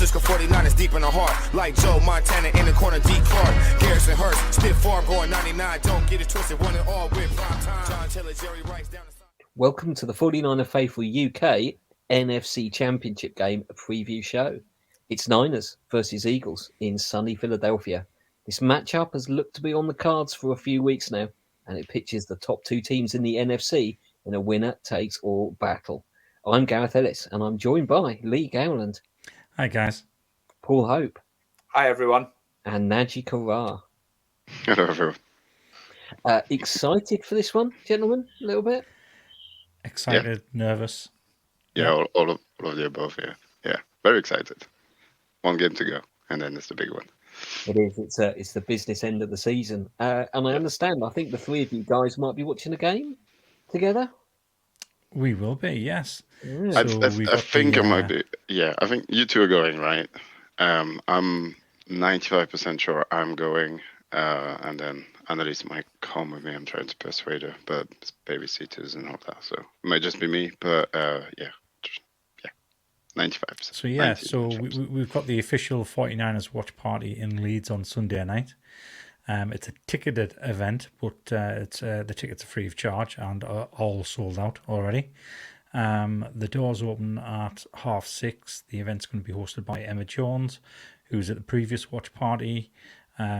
Francisco 49ers deep in the heart. Like Joe Montana in the corner, D. Clark. Garrison Hurst, stiff farm going 99. Don't get it twisted, one and all with prime time. John Taylor, Jerry Rice down the side. Welcome to the 49er Faithful UK NFC Championship game preview show. It's Niners versus Eagles in sunny Philadelphia. This matchup has looked to be on the cards for a few weeks now, and it pitches the top two teams in the NFC in a winner-takes-all battle. I'm Gareth Ellis, and I'm joined by Lee Gowland. Hi, guys. Paul Hope. Hi, everyone. And Naji Karar. Hello, everyone. Excited for this one, gentlemen, a little bit? Excited, nervous. Yeah, all of the above, yeah. Very excited. One game to go, and then it's the big one. It is. It's the business end of the season. And I understand, I think the three of you guys might be watching a game together. We will be, yes. Yeah. I think I might be. Yeah, I think you two are going, right? I'm 95% sure I'm going, and then Annalise might come with me. I'm trying to persuade her, but it's babysitters and all that, so it might just be me. But 95%. So yeah, we've got the official 49ers watch party in Leeds on Sunday night. It's a ticketed event, but the tickets are free of charge and are all sold out already. The doors open at 6:30. The event's going to be hosted by Emma Jones, who's at the previous watch party.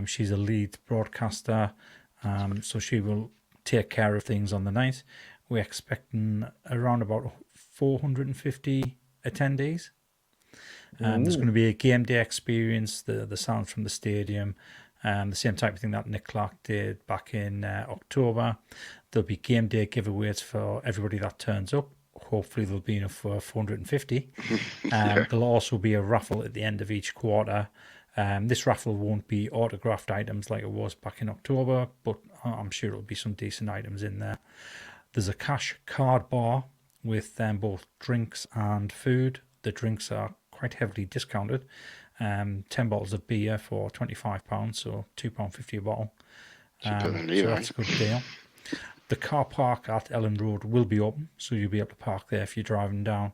She's a lead broadcaster, so she will take care of things on the night. We're expecting around about 450 attendees. There's going to be a game day experience, the sound from the stadium, the same type of thing that Nick Clark did back in October. There'll be game day giveaways for everybody that turns up. Hopefully there'll be enough for 450. There'll also be a raffle at the end of each quarter. This raffle won't be autographed items like it was back in October, but I'm sure it'll be some decent items in there. There's a cash card bar with both drinks and food. The drinks are quite heavily discounted. 10 bottles of beer for £25, so £2.50 a bottle. So that's a good deal. The car park at Ellen Road will be open, so you'll be able to park there if you're driving down.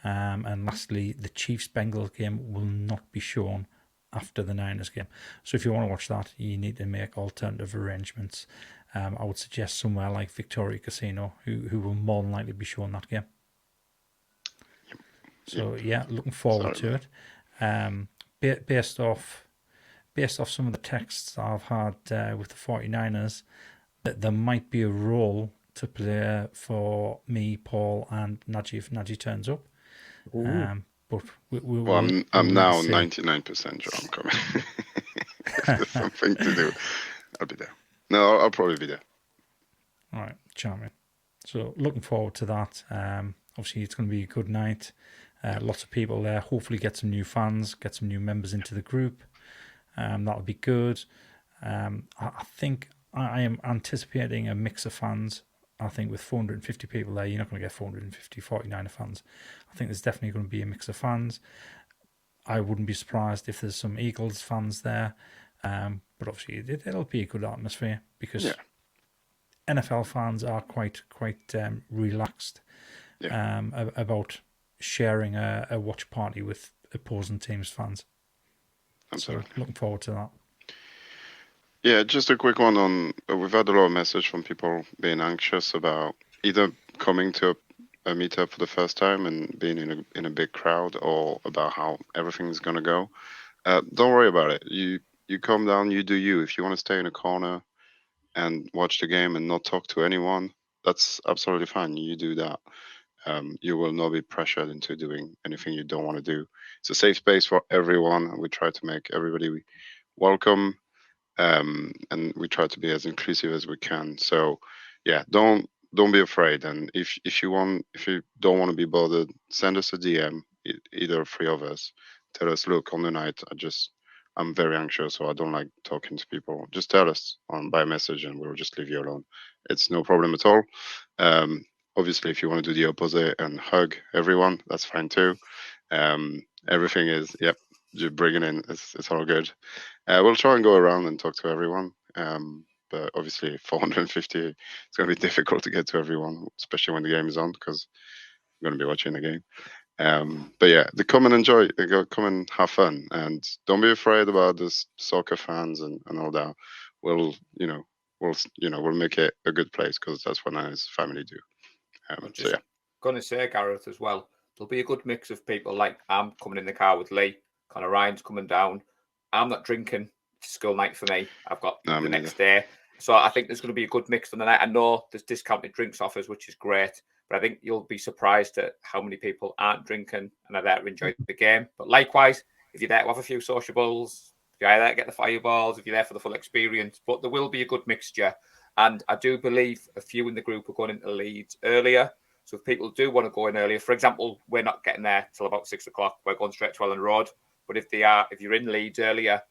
And lastly, the Chiefs-Bengals game will not be shown after the Niners game. So if you want to watch that, you need to make alternative arrangements. I would suggest somewhere like Victoria Casino, who will more than likely be showing that game. So yeah, looking forward to it. Based off some of the texts I've had with the 49ers, that there might be a role to play for me, Paul, and Naji if Naji turns up. But I'm now 99% sure I'm coming. If there's something to do, I'll be there. No, I'll probably be there. All right, charming. So looking forward to that. Obviously, it's going to be a good night. Lots of people there. Hopefully get some new fans, get some new members into the group. That'll be good. I think I am anticipating a mix of fans. I think with 450 people there, you're not going to get 450 49er fans. I think there's definitely going to be a mix of fans. I wouldn't be surprised if there's some Eagles fans there. But obviously it'll be a good atmosphere because NFL fans are quite relaxed about sharing a watch party with opposing teams' fans. Absolutely. So looking forward to that. Yeah, just a quick one on. We've had a lot of message from people being anxious about either coming to a meetup for the first time and being in a big crowd, or about how everything's gonna go. Don't worry about it. You come down, you do you. If you want to stay in a corner and watch the game and not talk to anyone, that's absolutely fine. You do that. You will not be pressured into doing anything you don't want to do. It's a safe space for everyone, and we try to make everybody welcome. And we try to be as inclusive as we can. So yeah, don't be afraid. And if you don't want to be bothered, send us a DM, either three of us. Tell us, look, on the night I'm very anxious, so I don't like talking to people. Just tell us by message, and we'll just leave you alone. It's no problem at all. Obviously, if you want to do the opposite and hug everyone, that's fine too. Everything is just bring it in. It's all good. We'll try and go around and talk to everyone. But obviously 450, it's going to be difficult to get to everyone, especially when the game is on, because I'm going to be watching the game. But yeah, come and enjoy, come and have fun, and don't be afraid about this soccer fans and all that. We'll, we'll make it a good place because that's what his family do. I'm So just yeah, going to say, Gareth, as well, there'll be a good mix of people. Like, I'm coming in the car with Lee, Connor Ryan's coming down. I'm not drinking. It's a school night for me. I've got No, the me next day. So I think there's going to be a good mix on the night. I know there's discounted drinks offers, which is great, but I think you'll be surprised at how many people aren't drinking and are there to enjoy the game. But likewise, if you're there to have a few sociables, if you're there to get the fireballs, if you're there for the full experience, but there will be a good mixture. And I do believe a few in the group are going into Leeds earlier. So if people do want to go in earlier, for example, we're not getting there till about 6 o'clock. We're going straight to Ellen Road. But if you're in Leeds earlier,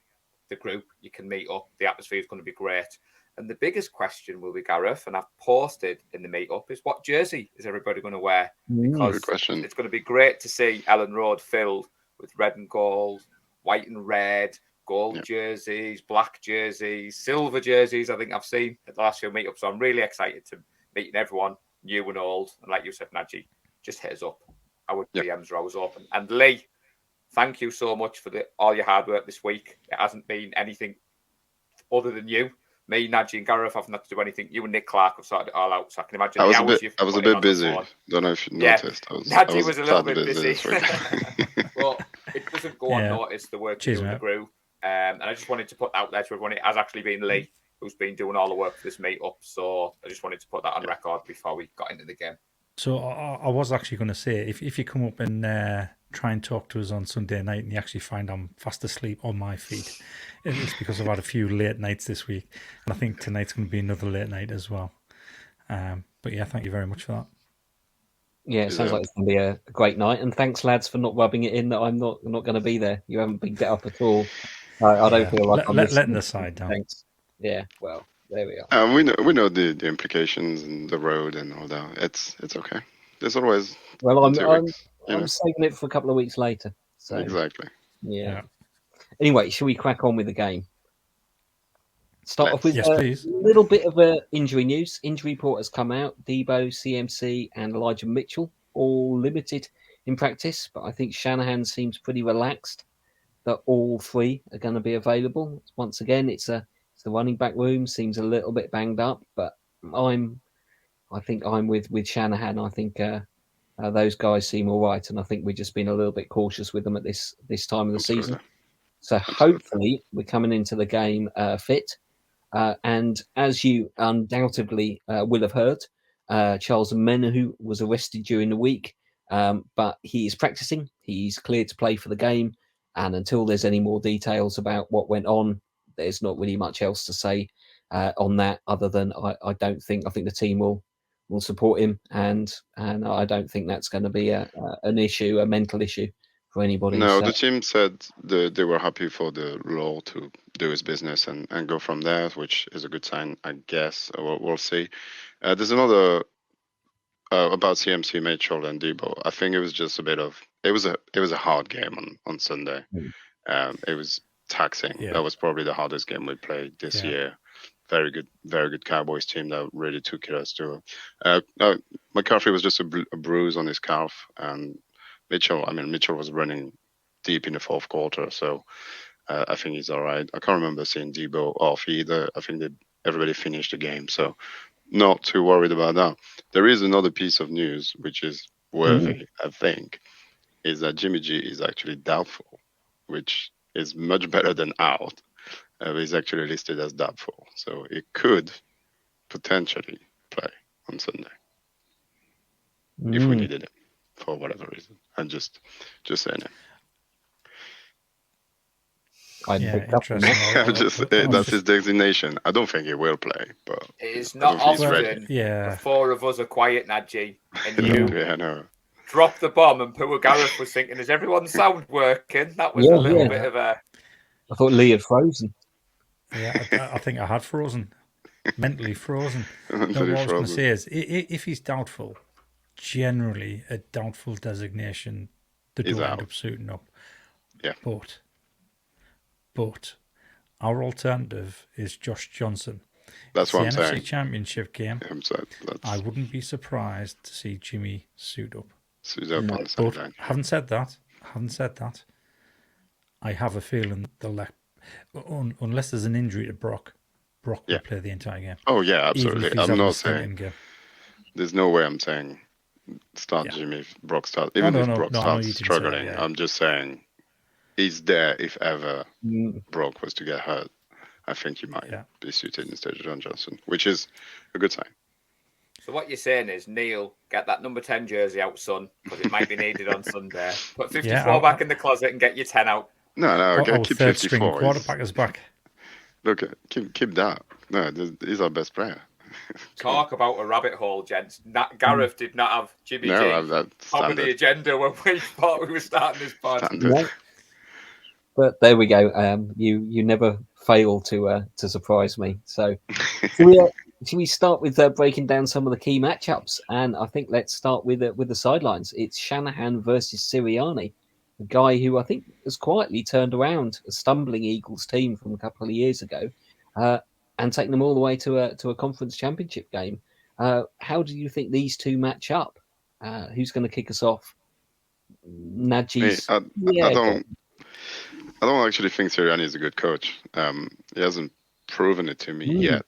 the group, you can meet up. The atmosphere is going to be great. And the biggest question will be, Gareth, and I've posted in the meetup, is what jersey is everybody going to wear? Because good question. it's going to be great to see Ellen Road filled with red and gold, white and red, gold jerseys, black jerseys, silver jerseys. I think I've seen at the last few meetups. So I'm really excited to meet everyone, new and old. And like you said, Najee, just hit us up. Our DMs are always open. And Lee, thank you so much for all your hard work this week. It hasn't been anything other than you. Me, Najee, and Gareth haven't had to do anything. You and Nick Clark have sorted it all out. So I can imagine I was a bit busy. Don't know if you noticed. Najee was a little bit busy. This week. Well, it doesn't go unnoticed, the work you do in the group. And I just wanted to put out there to everyone, it has actually been Lee who's been doing all the work for this meetup. So I just wanted to put that on record before we got into the game. So I was actually going to say, if you come up and try and talk to us on Sunday night and you actually find I'm fast asleep on my feet, it's because I've had a few late nights this week. And I think tonight's going to be another late night as well. But yeah, thank you very much for that. Yeah, it sounds like it's going to be a great night. And thanks, lads, for not rubbing it in that I'm not going to be there. You haven't been get up at all. I don't feel like I'm letting the side down. Thanks. Yeah, well, there we are. We know the implications and the road and all that. It's okay. There's always I'm weeks, saving it for a couple of weeks later. So exactly. Yeah. Anyway, shall we crack on with the game? Start off with a little bit of injury news. Injury report has come out. Debo, CMC, and Elijah Mitchell all limited in practice, but I think Shanahan seems pretty relaxed that all three are going to be available. Once again, it's the running back room seems a little bit banged up, but I think I'm with Shanahan. I think those guys seem all right, and I think we've just been a little bit cautious with them at this time of the season. So hopefully we're coming into the game fit. And as you undoubtedly will have heard, Charles Menahu was arrested during the week, but he is practicing. He's cleared to play for the game. And until there's any more details about what went on, there's not really much else to say on that other than I think the team will support him. And I don't think that's going to be an issue, a mental issue for anybody. No, the team said they were happy for the law to do his business and go from there, which is a good sign, I guess. We'll see. There's another about CMC, Mitchell, and Debo. I think it was just a bit of it was a hard game on Sunday. It was taxing. Yeah. That was probably the hardest game we played this year. Very good Cowboys team that really took us to. McCaffrey was just a bruise on his calf, and Mitchell was running deep in the fourth quarter, so I think he's all right. I can't remember seeing Debo off either. I think that everybody finished the game, so not too worried about that. There is another piece of news which is worthy, I think, is that Jimmy G is actually doubtful, which is much better than out. He's actually listed as doubtful, so it could potentially play on Sunday if we needed it for whatever reason. I'm just saying it. Interesting. That's his designation. I don't think he will play, but it is not often. The four of us are quiet, Najee, and you drop the bomb. And poor Gareth was thinking, "Is everyone's sound working?" That was a little bit of a. I thought Lee had frozen. Yeah, I think I had frozen, mentally frozen. What I was going to say is, if he's doubtful, generally a doubtful designation, they don't end up suiting up. Yeah, But our alternative is Josh Johnson. That's what I'm saying. NFC Championship game. I wouldn't be surprised to see Jimmy suit up. suit up No, on the But sideline. having said that, I have a feeling they'll unless there's an injury to Brock will Yeah. play the entire game. Oh yeah, Even absolutely. if he's I'm having a not stinking saying game. there's no way I'm saying start Yeah. Jimmy if Brock starts. Even if Brock I know starts you didn't say that, struggling, yeah. I'm just saying he's there if ever Mm. Brock was to get hurt. I think he might Yeah. be suited instead of John Johnson, which is a good sign. So what you're saying is, Neil, get that number 10 jersey out, son, because it might be needed on Sunday. Put 54 back in the closet and get your 10 out. No, Our keep third string 54. quarterback is back. Look, keep that. No, he's our best player. Talk about a rabbit hole, gents. Gareth did not have Jimmy G that's top of the standard. agenda when we thought we were starting this pod. Standard. No. But there we go. You never fail to surprise me. So should we start with breaking down some of the key matchups? And I think let's start with the sidelines. It's Shanahan versus Sirianni, a guy who I think has quietly turned around a stumbling Eagles team from a couple of years ago, and taken them all the way to a conference championship game. How do you think these two match up? Who's going to kick us off? Najee's. I don't actually think Sirianni is a good coach. He hasn't proven it to me yet.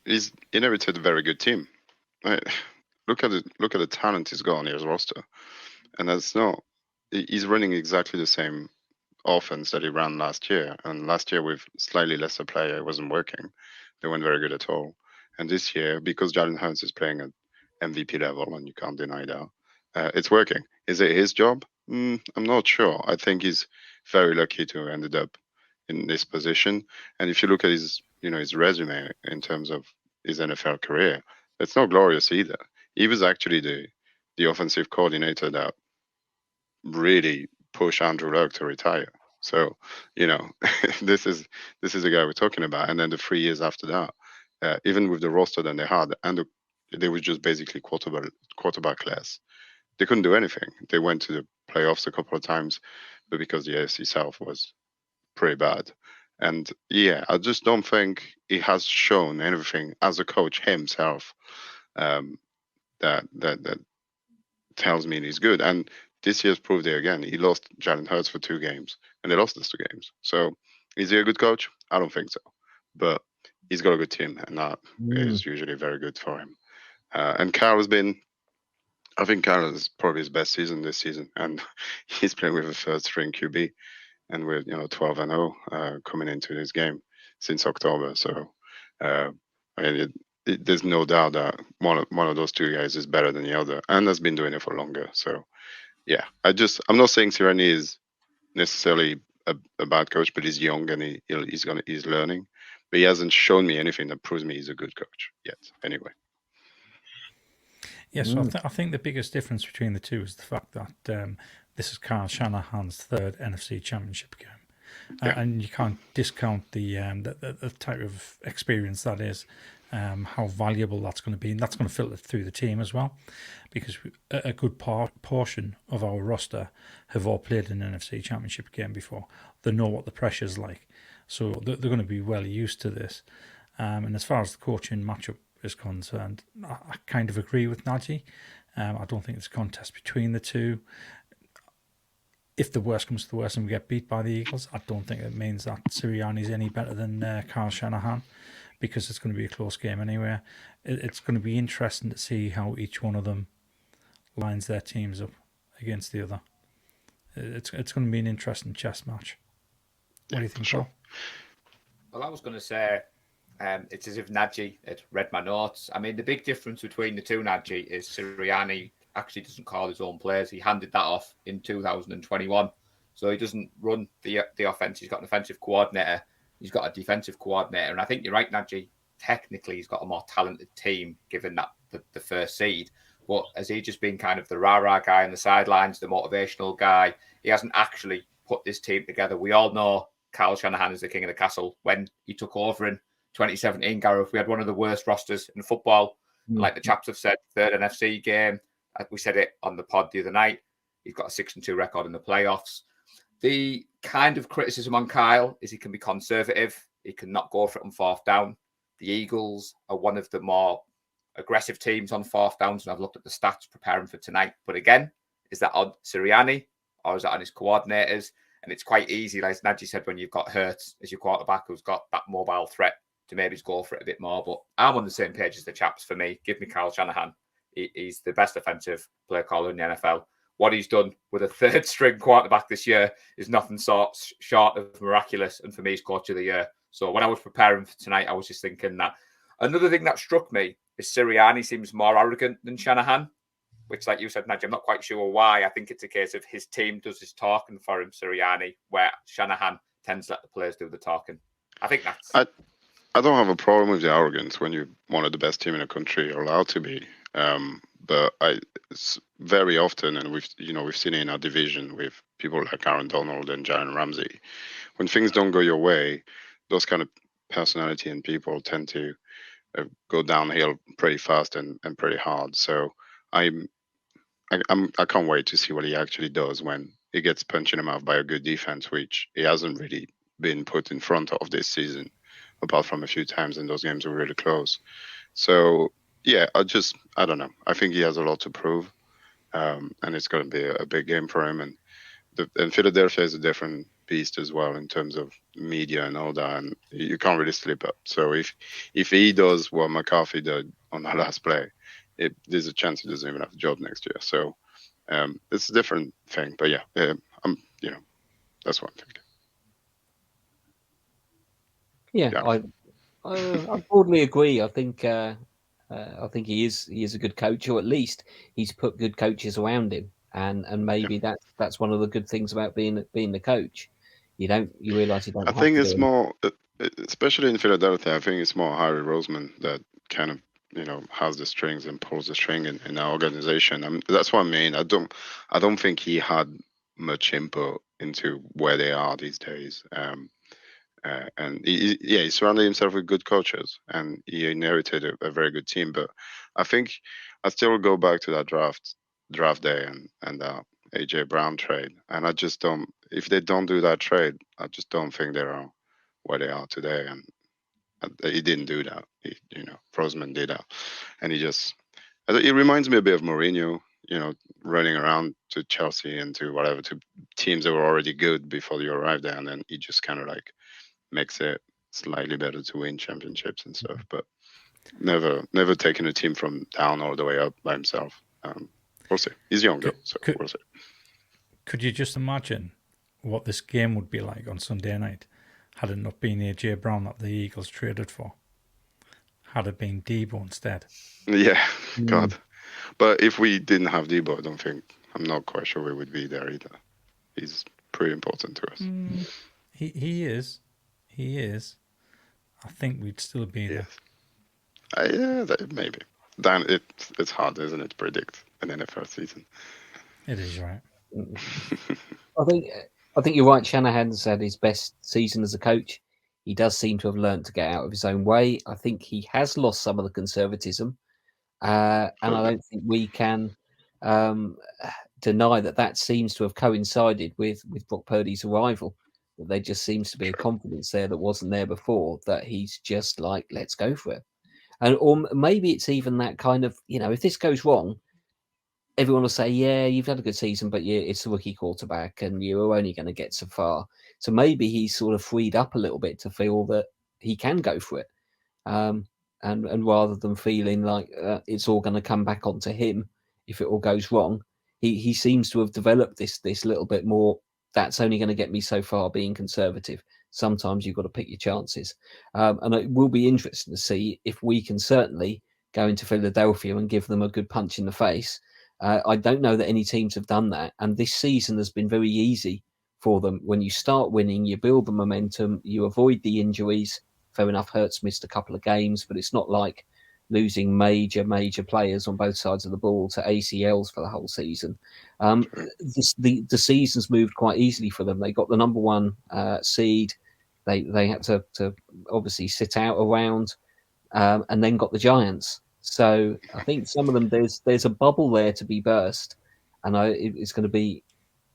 He's inherited a very good team. Look at the talent he's got on his roster, and that's not. He's running exactly the same offense that he ran last year, and last year with slightly lesser player, it wasn't working. They weren't very good at all. And this year, because Jalen Hurts is playing at MVP level, and you can't deny that, it's working. Is it his job? I'm not sure. I think he's very lucky to have ended up in this position. And if you look at his resume in terms of his NFL career, it's not glorious either. He was actually the offensive coordinator that really pushed Andrew Luck to retire. So, this is the guy we're talking about. And then the 3 years after that, even with the roster that they had, and they were just basically quarterback less. They couldn't do anything. They went to the playoffs a couple of times, but because the AFC South was pretty bad. And yeah, I just don't think he has shown anything as a coach himself that tells me he's good. And this year's proved it again. He lost Jalen Hurts for 2 games, and they lost those 2 games. So is he a good coach? I don't think so. But he's got a good team, and that is usually very good for him. And I think Kyle is probably his best season this season, and he's playing with a first string QB, and with 12-0 coming into this game since October. So there's no doubt that one of those 2 guys is better than the other, and has been doing it for longer. So yeah, I'm not saying Sirianni is necessarily a bad coach, but he's young and he's learning, but he hasn't shown me anything that proves me he's a good coach yet. Anyway. Yeah, so I think the biggest difference between the two is the fact that this is Kyle Shanahan's 3rd NFC Championship game, and you can't discount the type of experience that is, how valuable that's going to be, and that's going to filter through the team as well, because a good portion of our roster have all played an NFC Championship game before. They know what the pressure's like, so they're going to be well used to this. And as far as the coaching matchup is concerned, I kind of agree with Najee. I don't think it's a contest between the two. If the worst comes to the worst and we get beat by the Eagles, I don't think it means that Sirianni's any better than Kyle Shanahan, because it's going to be a close game anyway. It's going to be interesting to see how each one of them lines their teams up against the other. It's going to be an interesting chess match. What do you think, Paul? Well, I was going to say, it's as if Najee had read my notes. I mean, the big difference between the two, Najee, is Sirianni actually doesn't call his own plays. He handed that off in 2021. So he doesn't run the offense. He's got an offensive coordinator. He's got a defensive coordinator. And I think you're right, Najee. Technically, he's got a more talented team, given that the first seed. But has he just been kind of the rah-rah guy on the sidelines, the motivational guy? He hasn't actually put this team together. We all know Kyle Shanahan is the king of the castle. When he took over in 2017, Gareth, we had one of the worst rosters in football. Like the chaps have said, 3rd NFC game. We said it on the pod the other night. He's got a 6-2 record in the playoffs. The kind of criticism on Kyle is he can be conservative. He can not go for it on 4th down. The Eagles are one of the more aggressive teams on fourth downs, and I've looked at the stats preparing for tonight. But again, is that on Sirianni or is that on his coordinators? And it's quite easy, like Najee said, when you've got Hurts as your quarterback who's got that mobile threat to maybe just go for it a bit more. But I'm on the same page as the chaps for me. Give me Kyle Shanahan. He's the best offensive play caller in the NFL. What he's done with a third string quarterback this year is nothing short of miraculous. And for me, he's coach of the year. So when I was preparing for tonight, I was just thinking that. Another thing that struck me is Sirianni seems more arrogant than Shanahan, which, like you said, Najee, I'm not quite sure why. I think it's a case of his team does his talking for him, Sirianni, where Shanahan tends to let the players do the talking. I think that's... I don't have a problem with the arrogance when you're one of the best team in the country. You're allowed to be. But it's very often, and we've seen it in our division with people like Aaron Donald and Jalen Ramsey, when things don't go your way, those kind of personality and people tend to go downhill pretty fast and pretty hard. So I can't wait to see what he actually does when he gets punched in the mouth by a good defense, which he hasn't really been put in front of this season, apart from a few times, and those games were really close. So yeah, I don't know. I think he has a lot to prove, and it's going to be a big game for him. And Philadelphia is a different beast as well in terms of media and all that, and you can't really slip up. So if he does what McCarthy did on that last play, there's a chance he doesn't even have a job next year. So it's a different thing. But yeah, that's what I'm thinking. Yeah. I broadly agree. I think he is a good coach, or at least he's put good coaches around him, and maybe that's one of the good things about being the coach. You realize you don't. I think it's more, especially in Philadelphia. I think it's more Harry Roseman that kind of has the strings and pulls the string in our organization. That's what I mean. I don't think he had much input into where they are these days. And he surrounded himself with good coaches, and he inherited a very good team. But I think I still go back to that draft day and AJ Brown trade, and I just don't. If they don't do that trade, I just don't think they are where they are today. And he didn't do that. Roseman did that, and he reminds me a bit of Mourinho. Running around to Chelsea and to whatever, to teams that were already good before you arrived there, and then he just kind of like makes it slightly better to win championships and stuff, but never taking a team from down all the way up by himself. We'll see. He's younger, so we'll see. Could you just imagine what this game would be like on Sunday night had it not been AJ Brown that the Eagles traded for? Had it been Debo instead? Yeah, God. But if we didn't have Debo, I'm not quite sure we would be there either. He's pretty important to us. He is. I think we'd still be there. Maybe. Dan, it's hard, isn't it, to predict an NFL season? It is, right. I think you're right. Shanahan's had his best season as a coach. He does seem to have learned to get out of his own way. I think he has lost some of the conservatism, and I don't think we can deny that seems to have coincided with Brock Purdy's arrival. That there just seems to be a confidence there that wasn't there before, that he's just like, let's go for it. Or maybe it's even that kind of, if this goes wrong, everyone will say, yeah, you've had a good season, but it's a rookie quarterback and you're only going to get so far. So maybe he's sort of freed up a little bit to feel that he can go for it. And rather than feeling like it's all going to come back onto him if it all goes wrong, he seems to have developed this little bit more. That's only going to get me so far, being conservative. Sometimes you've got to pick your chances. And it will be interesting to see if we can certainly go into Philadelphia and give them a good punch in the face. I don't know that any teams have done that. And this season has been very easy for them. When you start winning, you build the momentum, you avoid the injuries. Fair enough, Hurts missed a couple of games, but it's not like losing major players on both sides of the ball to ACLs for the whole season. The season's moved quite easily for them. They got the number one seed. They had to obviously sit out around and then got the Giants. So I think some of them, there's a bubble there to be burst. And it's going to be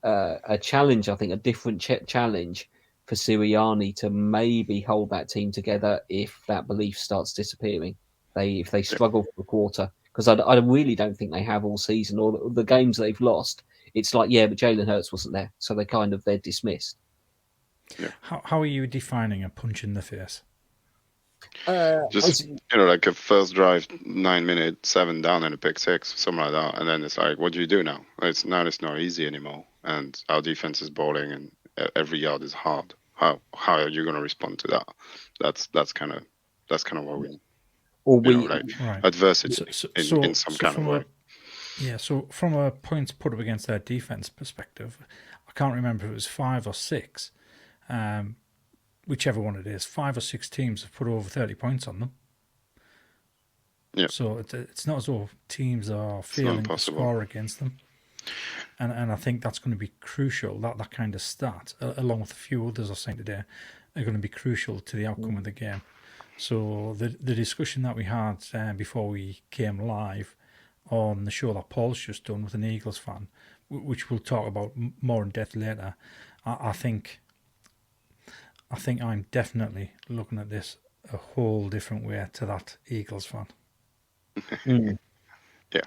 a challenge, I think, a different challenge for Sirianni to maybe hold that team together if that belief starts disappearing. if they struggle for a quarter, because I really don't think they have all season, or the games they've lost. It's like, yeah, but Jalen Hurts wasn't there, so they're dismissed. How are you defining a punch in the face? Just, like a first drive, 9 minutes, 7 down and a pick six, something like that. And then it's like, what do you do now? It's not easy anymore. And our defense is balling and every yard is hard. How are you going to respond to that? That's kind of what we, right. adversity in some kind of way. So from a points put up against their defense perspective, I can't remember if it was 5 or 6. Whichever one it is, 5 or 6 teams have put over 30 points on them. Yeah. So it's not as though teams are failing to score against them. And I think that's going to be crucial. That kind of stat, along with a few others I've seen today, are going to be crucial to the outcome of the game. So the discussion that we had before we came live on the show that Paul's just done with an Eagles fan, which we'll talk about more in depth later, I think I'm definitely looking at this a whole different way to that Eagles fan. Yeah.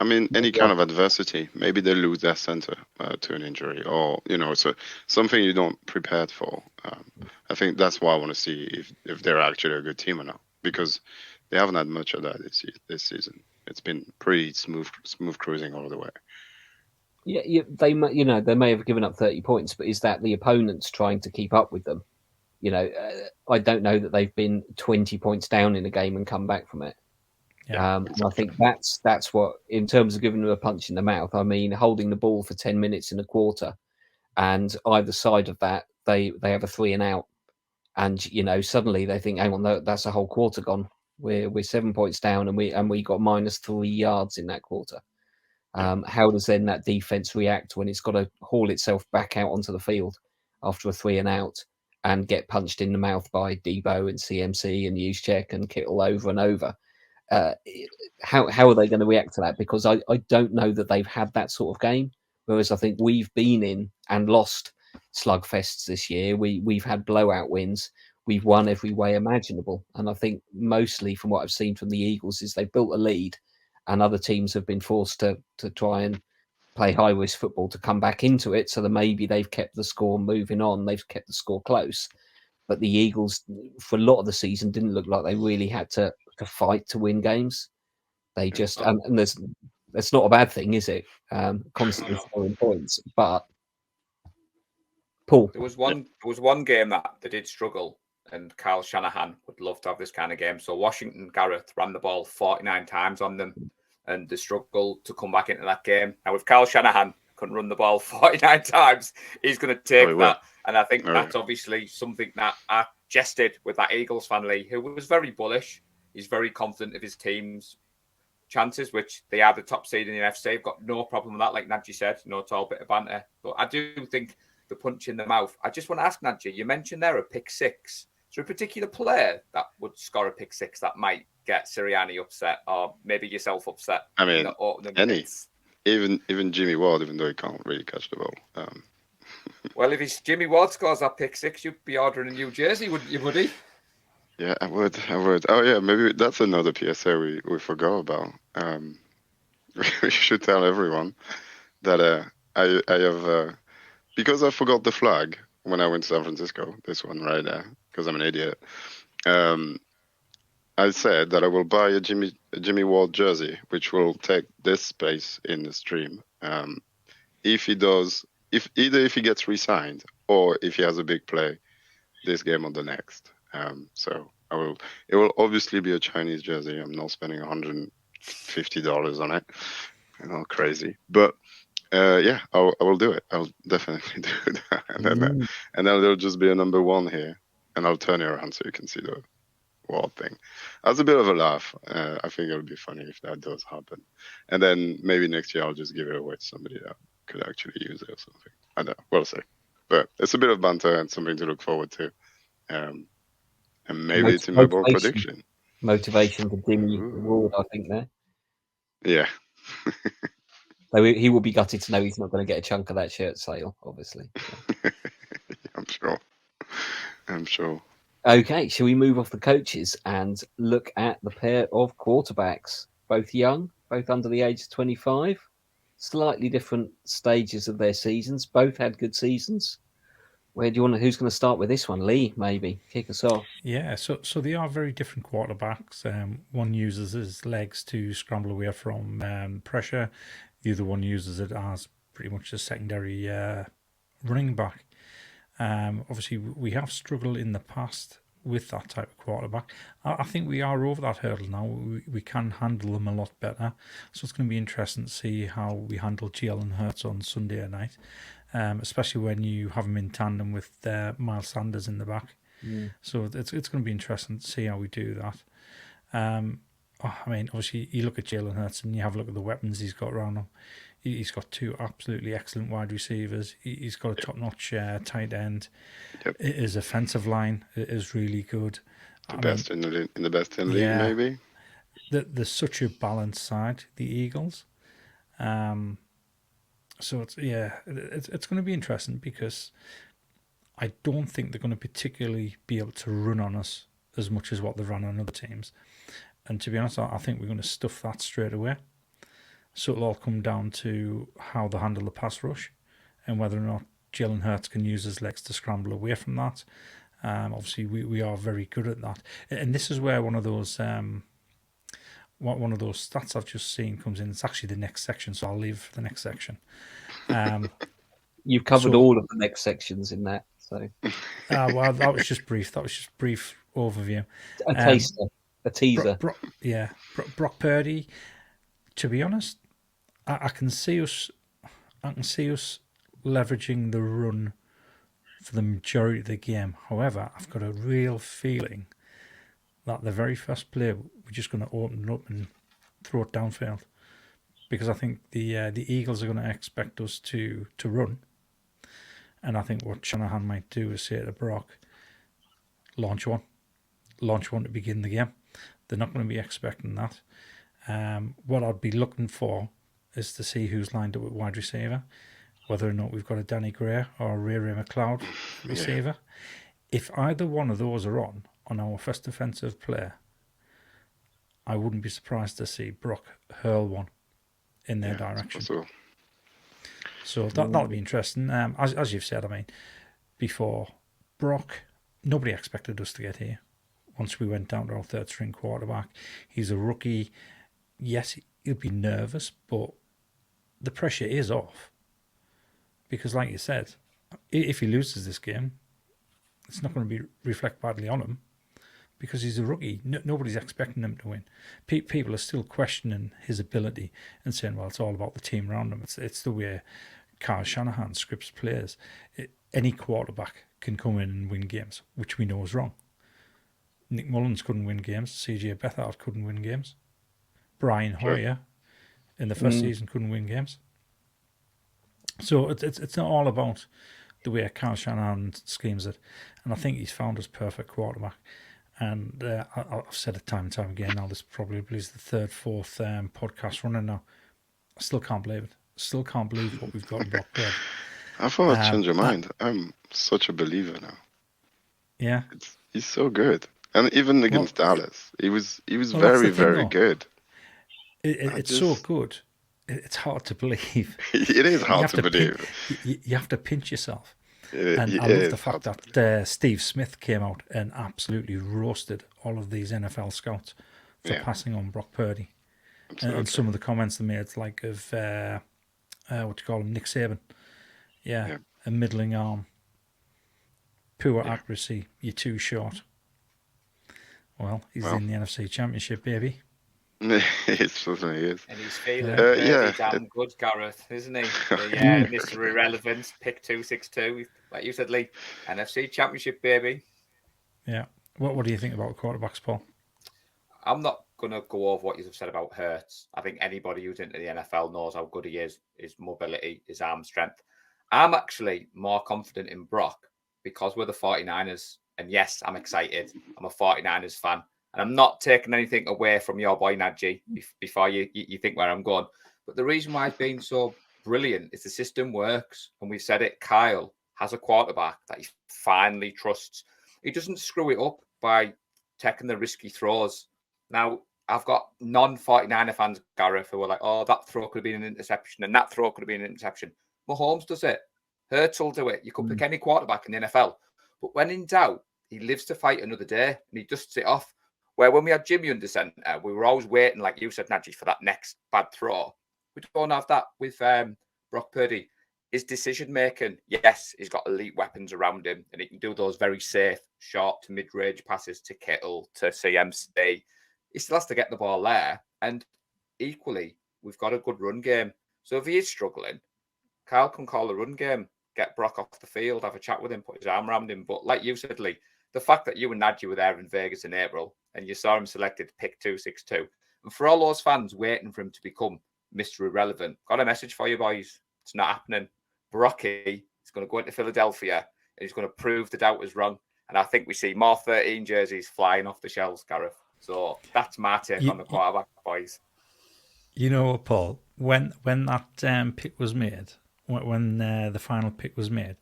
I mean, any kind of adversity, maybe they lose their center to an injury, or, so something you don't prepare for. I think that's why I want to see if they're actually a good team or not, because they haven't had much of that this season. It's been pretty smooth cruising all the way. Yeah, they may have given up 30 points, but is that the opponents trying to keep up with them? I don't know that they've been 20 points down in a game and come back from it. And I think that's what, in terms of giving them a punch in the mouth, I mean, holding the ball for 10 minutes in a quarter, and either side of that, they have a 3 and out, and suddenly they think, hang on, that's a whole quarter gone. We're 7 points down, and we got minus 3 yards in that quarter. How does then that defense react when it's got to haul itself back out onto the field after a 3 and out and get punched in the mouth by Debo and CMC and Juszczyk and Kittle over and over? How are they going to react to that? Because I don't know that they've had that sort of game. Whereas I think we've been in and lost slugfests this year. We've had blowout wins. We've won every way imaginable. And I think mostly from what I've seen from the Eagles is they've built a lead, and other teams have been forced to try and play high-risk football to come back into it. So that maybe they've kept the score moving on. They've kept the score close. But the Eagles, for a lot of the season, didn't look like they really had to fight to win games. They just, and that's not a bad thing, is it? Constantly scoring points. But, Paul. There was one game that they did struggle, and Kyle Shanahan would love to have this kind of game. So Washington Garrett ran the ball 49 times on them, and they struggled to come back into that game. Now, if Kyle Shanahan couldn't run the ball 49 times, he's going to take that. And I think that's obviously something that I jested with that Eagles fan, Lee, who was very bullish. He's very confident of his team's chances, which they are the top seed in the NFC. They've got no problem with that, like Nadji said, no tall bit of banter. But I do think the punch in the mouth. I just want to ask Nadji, you mentioned there a pick six. Is there a particular player that would score a pick six that might get Sirianni upset, or maybe yourself upset? I mean, even Jimmy Ward, even though he can't really catch the ball. Well, if it's Jimmy Ward scores that pick six, you'd be ordering a new jersey, wouldn't you, buddy? Yeah, I would. Oh, yeah, maybe that's another PSA we forgot about. We should tell everyone that I have, because I forgot the flag when I went to San Francisco, this one right there, because I'm an idiot. I said that I will buy a Jimmy Ward jersey, which will take this space in the stream. If he gets re-signed or if he has a big play this game or the next. So it will obviously be a Chinese jersey. I'm not spending $150 on it. Crazy. But I will do it. I'll definitely do that. And then there'll just be a number 1 here, and I'll turn it around so you can see the Ward thing. That's a bit of a laugh. I think it'll be funny if that does happen. And then maybe next year I'll just give it away to somebody that could actually use it or something. I don't know. We'll see. But it's a bit of banter and something to look forward to. And maybe it's in my bold prediction. Motivation for Jimmy Ward, I think, there. Yeah. So he will be gutted to know he's not going to get a chunk of that shirt sale, obviously. I'm sure. Okay, shall we move off the coaches and look at the pair of quarterbacks? Both young, both under the age of 25, slightly different stages of their seasons. Both had good seasons. Where do you want? Who's going to start with this one? Lee, maybe kick us off. Yeah, so they are very different quarterbacks. One uses his legs to scramble away from pressure. The other one uses it as pretty much a secondary running back. Obviously, we have struggled in the past with that type of quarterback. I think we are over that hurdle now. We can handle them a lot better. So it's going to be interesting to see how we handle Jalen Hurts on Sunday night, especially when you have him in tandem with Miles Sanders in the back. So it's going to be interesting to see how we do that. I mean, obviously, you look at Jalen Hurts and you have a look at the weapons he's got around him. He's got two absolutely excellent wide receivers. He's got a top-notch tight end. Yep. His offensive line is really good. The best in the league, maybe. There's such a balanced side, the Eagles. So it's going to be interesting because I don't think they're going to particularly be able to run on us as much as what they ran on other teams. And to be honest, I think we're going to stuff that straight away. So it'll all come down to how they handle the pass rush and whether or not Jalen Hurts can use his legs to scramble away from that. Obviously, we are very good at that. And this is where one of those stats I've just seen comes in. It's actually the next section, so I'll leave for the next section. You've covered all of the next sections in that. So, well, that was just brief. That was just brief overview. A taster, a teaser. Brock Purdy. To be honest, I can see us leveraging the run for the majority of the game. However, I've got a real feeling that the very first play we're just going to open it up and throw it downfield, because I think the Eagles are going to expect us to run, and I think what Shanahan might do is say to Brock, launch one to begin the game. They're not going to be expecting that. What I'd be looking for is to see who's lined up at wide receiver, whether or not we've got a Danny Gray or a Ray McLeod receiver. If either one of those are on our first defensive player, I wouldn't be surprised to see Brock hurl one in their direction. So that'll be interesting. As you've said, I mean, before, Brock, nobody expected us to get here. Once we went down to our third string quarterback, he's a rookie. Yes, he'll be nervous, but the pressure is off. Because like you said, if he loses this game, it's not going to reflect badly on him because he's a rookie. Nobody's expecting him to win. People are still questioning his ability and saying, well, it's all about the team around him. It's the way Kyle Shanahan scripts players. Any quarterback can come in and win games, which we know is wrong. Nick Mullins couldn't win games. CJ Beathard couldn't win games. Brian Hoyer in the first season couldn't win games. So it's not all about the way Kyle Shanahan schemes it. And I think he's found his perfect quarterback. And I've said it time and time again now, this probably is the third, fourth podcast running now. I still can't believe it. Still can't believe what we've got in Brock Purdy. I thought I'd change your mind. I'm such a believer now. Yeah. He's so good. And even against Dallas, he was very, very good. It's so good. It's hard to believe. It is hard to believe. You have to pinch yourself. And I love the fact that Steve Smith came out and absolutely roasted all of these NFL scouts for passing on Brock Purdy. And some of the comments they made, like of, Nick Saban. Yeah, a middling arm. Poor accuracy. You're too short. Well, he's in the NFC Championship, baby. It certainly is. And he's feeling damn good, Gareth, isn't he? Mr. Irrelevant, pick 262. Like you said, Lee, NFC Championship, baby. Yeah. What do you think about quarterbacks, Paul? I'm not going to go over what you've said about Hurts. I think anybody who's into the NFL knows how good he is, his mobility, his arm strength. I'm actually more confident in Brock because we're the 49ers. And yes, I'm excited. I'm a 49ers fan. And I'm not taking anything away from your boy Najee before you think where I'm going. But the reason why it's been so brilliant is the system works. And we said it, Kyle has a quarterback that he finally trusts. he doesn't screw it up by taking the risky throws. Now, I've got non-49er fans, Gareth, who are like, oh, that throw could have been an interception and that throw could have been an interception. Mahomes does it. Hurts will do it. You could pick any quarterback in the NFL. But when in doubt, he lives to fight another day and he dusts it off. Where when we had Jimmy under centre, we were always waiting, like you said, Najee, for that next bad throw. We don't have that with Brock Purdy. His decision-making, yes, he's got elite weapons around him and he can do those very safe, short to mid-range passes to Kittle, to CMC. He still has to get the ball there. And equally, we've got a good run game. So if he is struggling, Kyle can call the run game, get Brock off the field, have a chat with him, put his arm around him. But like you said, Lee, the fact that you and Najee were there in Vegas in April and you saw him selected pick 262, and for all those fans waiting for him to become Mr. Irrelevant, got a message for you boys. It's not happening. Brocky is going to go into Philadelphia and he's going to prove the doubters wrong. And I think we see more 13 jerseys flying off the shelves, Gareth. So that's my take on the quarterback, boys. You know, Paul, when that pick was made, when the final pick was made,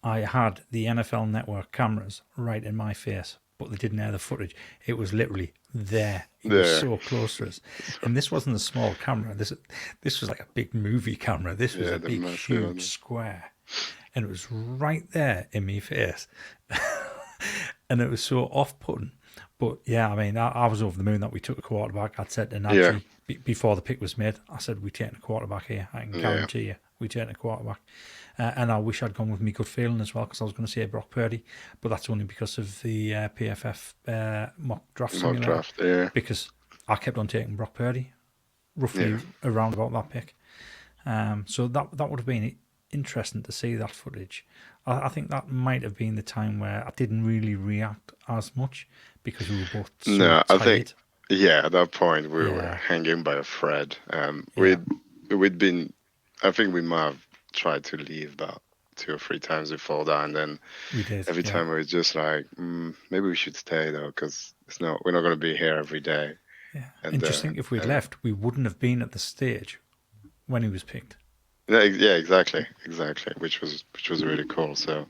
I had the NFL Network cameras right in my face, but they didn't have the footage. It was literally there. It was so close to us. And this wasn't a small camera. This was like a big movie camera. This was a big, huge square. And it was right there in my face. And it was so off-putting. But yeah, I mean, I was over the moon that we took a quarterback. I'd said to Najee before the pick was made, I said, we're taking a quarterback here. I can guarantee you, we're taking a quarterback. And I wish I'd gone with me good feeling as well, because I was going to say Brock Purdy, but that's only because of the PFF mock draft simulator. Because I kept on taking Brock Purdy, roughly around about that pick. So that would have been interesting to see that footage. I think that might have been the time where I didn't really react as much because we were both so tired. I think, at that point we were hanging by a thread. We'd been, I think we might have tried to leave about 2 or 3 times before that, and then every time we were just like, maybe we should stay though, because we're not going to be here every day. Yeah, and just think, if we'd left, we wouldn't have been at the stage when he was picked. Yeah, exactly, which was really cool. So,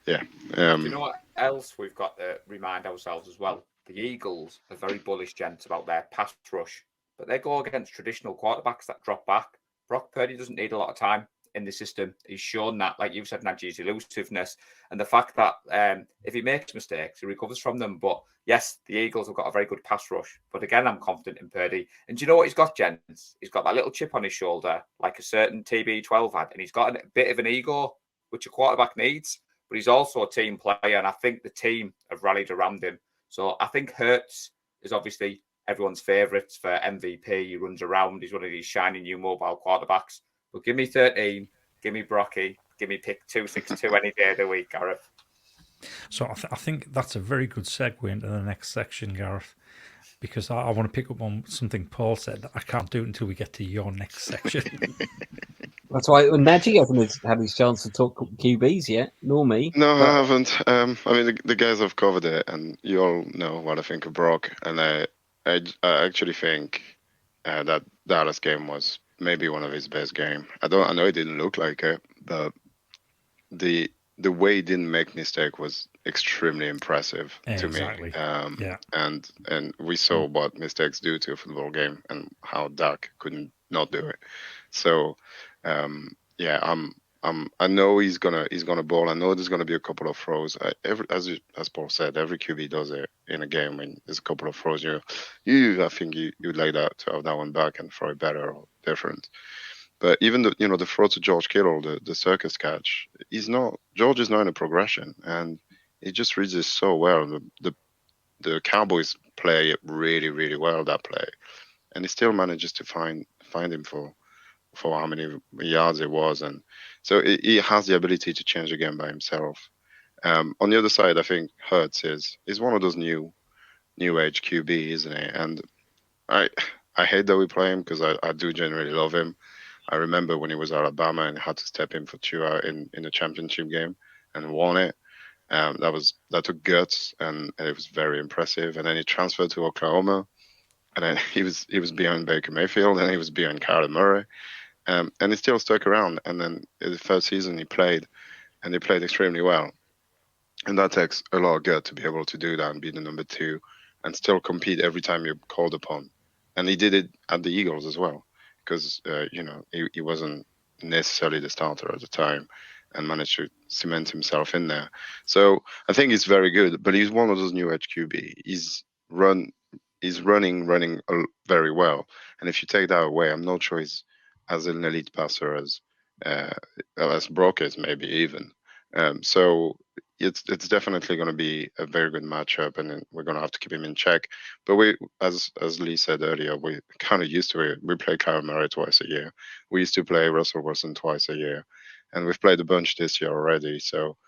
yeah. You know what else we've got to remind ourselves as well? The Eagles are very bullish, gents, about their pass rush, but they go against traditional quarterbacks that drop back. Brock Purdy doesn't need a lot of time in the system. He's shown that, like you've said, Najee's elusiveness and the fact that if he makes mistakes, he recovers from them. But yes, the Eagles have got a very good pass rush. But again, I'm confident in Purdy. And do you know what he's got, gents? He's got that little chip on his shoulder, like a certain TB12 had. And he's got a bit of an ego, which a quarterback needs. But he's also a team player. And I think the team have rallied around him. So I think Hurts is obviously everyone's favourites for MVP. He runs around. He's one of these shiny new mobile quarterbacks. But give me 13, give me Brocky, give me pick 262 any day of the week, Gareth. So I think that's a very good segue into the next section, Gareth, because I want to pick up on something Paul said. I can't do it until we get to your next section. That's why Najee hasn't had his chance to talk QBs yet, nor me. No, I haven't. I mean, the guys have covered it, and you all know what I think of Brock. And I actually think that Dallas game was maybe one of his best game. I know it didn't look like it, but the way he didn't make mistake was extremely impressive to me. And we saw what mistakes do to a football game and how Dak couldn't not do it. So I know he's gonna ball. I know there's gonna be a couple of throws. As Paul said, every QB does it in a game when there's a couple of throws. I think you'd like that to have that one back and throw it better or different. But even the throw to George Kittle, the circus catch, George is not in a progression, and he just reads it so well. The Cowboys play it really, really well, that play, and he still manages to find him for how many yards it was. And so he has the ability to change the game by himself. On the other side, I think Hurts is one of those new age QB, isn't he? And I hate that we play him, because I do genuinely love him. I remember when he was at Alabama and had to step in for Tua in the championship game and won it. That took guts, and it was very impressive. And then he transferred to Oklahoma, and then he was behind Baker Mayfield, and he was behind Kyler Murray. And he still stuck around. And then in the first season he played, and he played extremely well. And that takes a lot of gut to be able to do that and be the number 2 and still compete every time you're called upon. And he did it at the Eagles as well, because he wasn't necessarily the starter at the time and managed to cement himself in there. So I think he's very good, but he's one of those new edge QB. He's running very well. And if you take that away, I'm not sure he's as an elite passer as Brock is, maybe even. So it's definitely going to be a very good matchup, and then we're going to have to keep him in check. But we, as Lee said earlier, we kind of used to it. We play Kyle Murray twice a year. We used to play Russell Wilson twice a year, and we've played a bunch this year already. So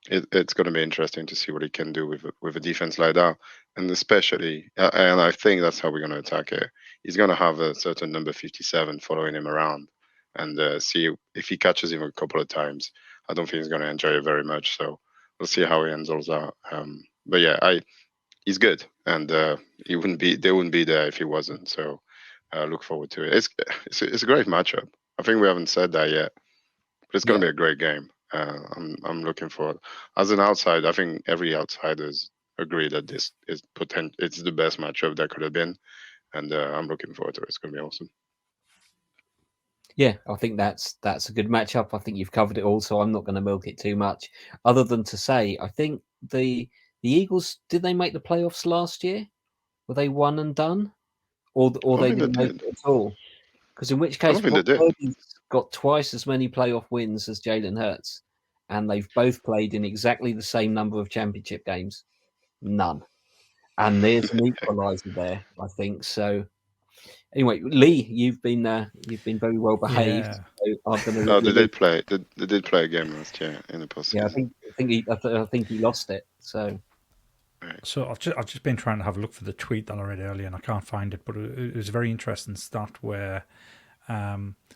it's going to be interesting to see what he can do with a defense like that, and especially, and I think that's how we're going to attack it. He's going to have a certain number 57 following him around, and see if he catches him a couple of times. I don't think he's going to enjoy it very much. So we'll see how he handles that. But yeah, he's good, and they wouldn't be there if he wasn't. So look forward to it. It's a great matchup. I think we haven't said that yet, but it's going to be a great game. I'm looking forward. As an outsider, I think every outsiders agree that this is it's the best matchup that could have been, and I'm looking forward to it. It's going to be awesome. Yeah, I think that's a good matchup. I think you've covered it all, so I'm not going to milk it too much. Other than to say, I think the Eagles, did they make the playoffs last year? Were they one and done, or they didn't make it at all? Because in which case, Brock Purdy's got twice as many playoff wins as Jalen Hurts, and they've both played in exactly the same number of championship games. None. And there's an equalizer there, I think. So anyway, Lee, you've been very well behaved. Yeah. So I'm going to. They did play a game last year in the postseason. Yeah, I think he lost it. So. So I've just been trying to have a look for the tweet that I read earlier, and I can't find it. But it was a very interesting stat where,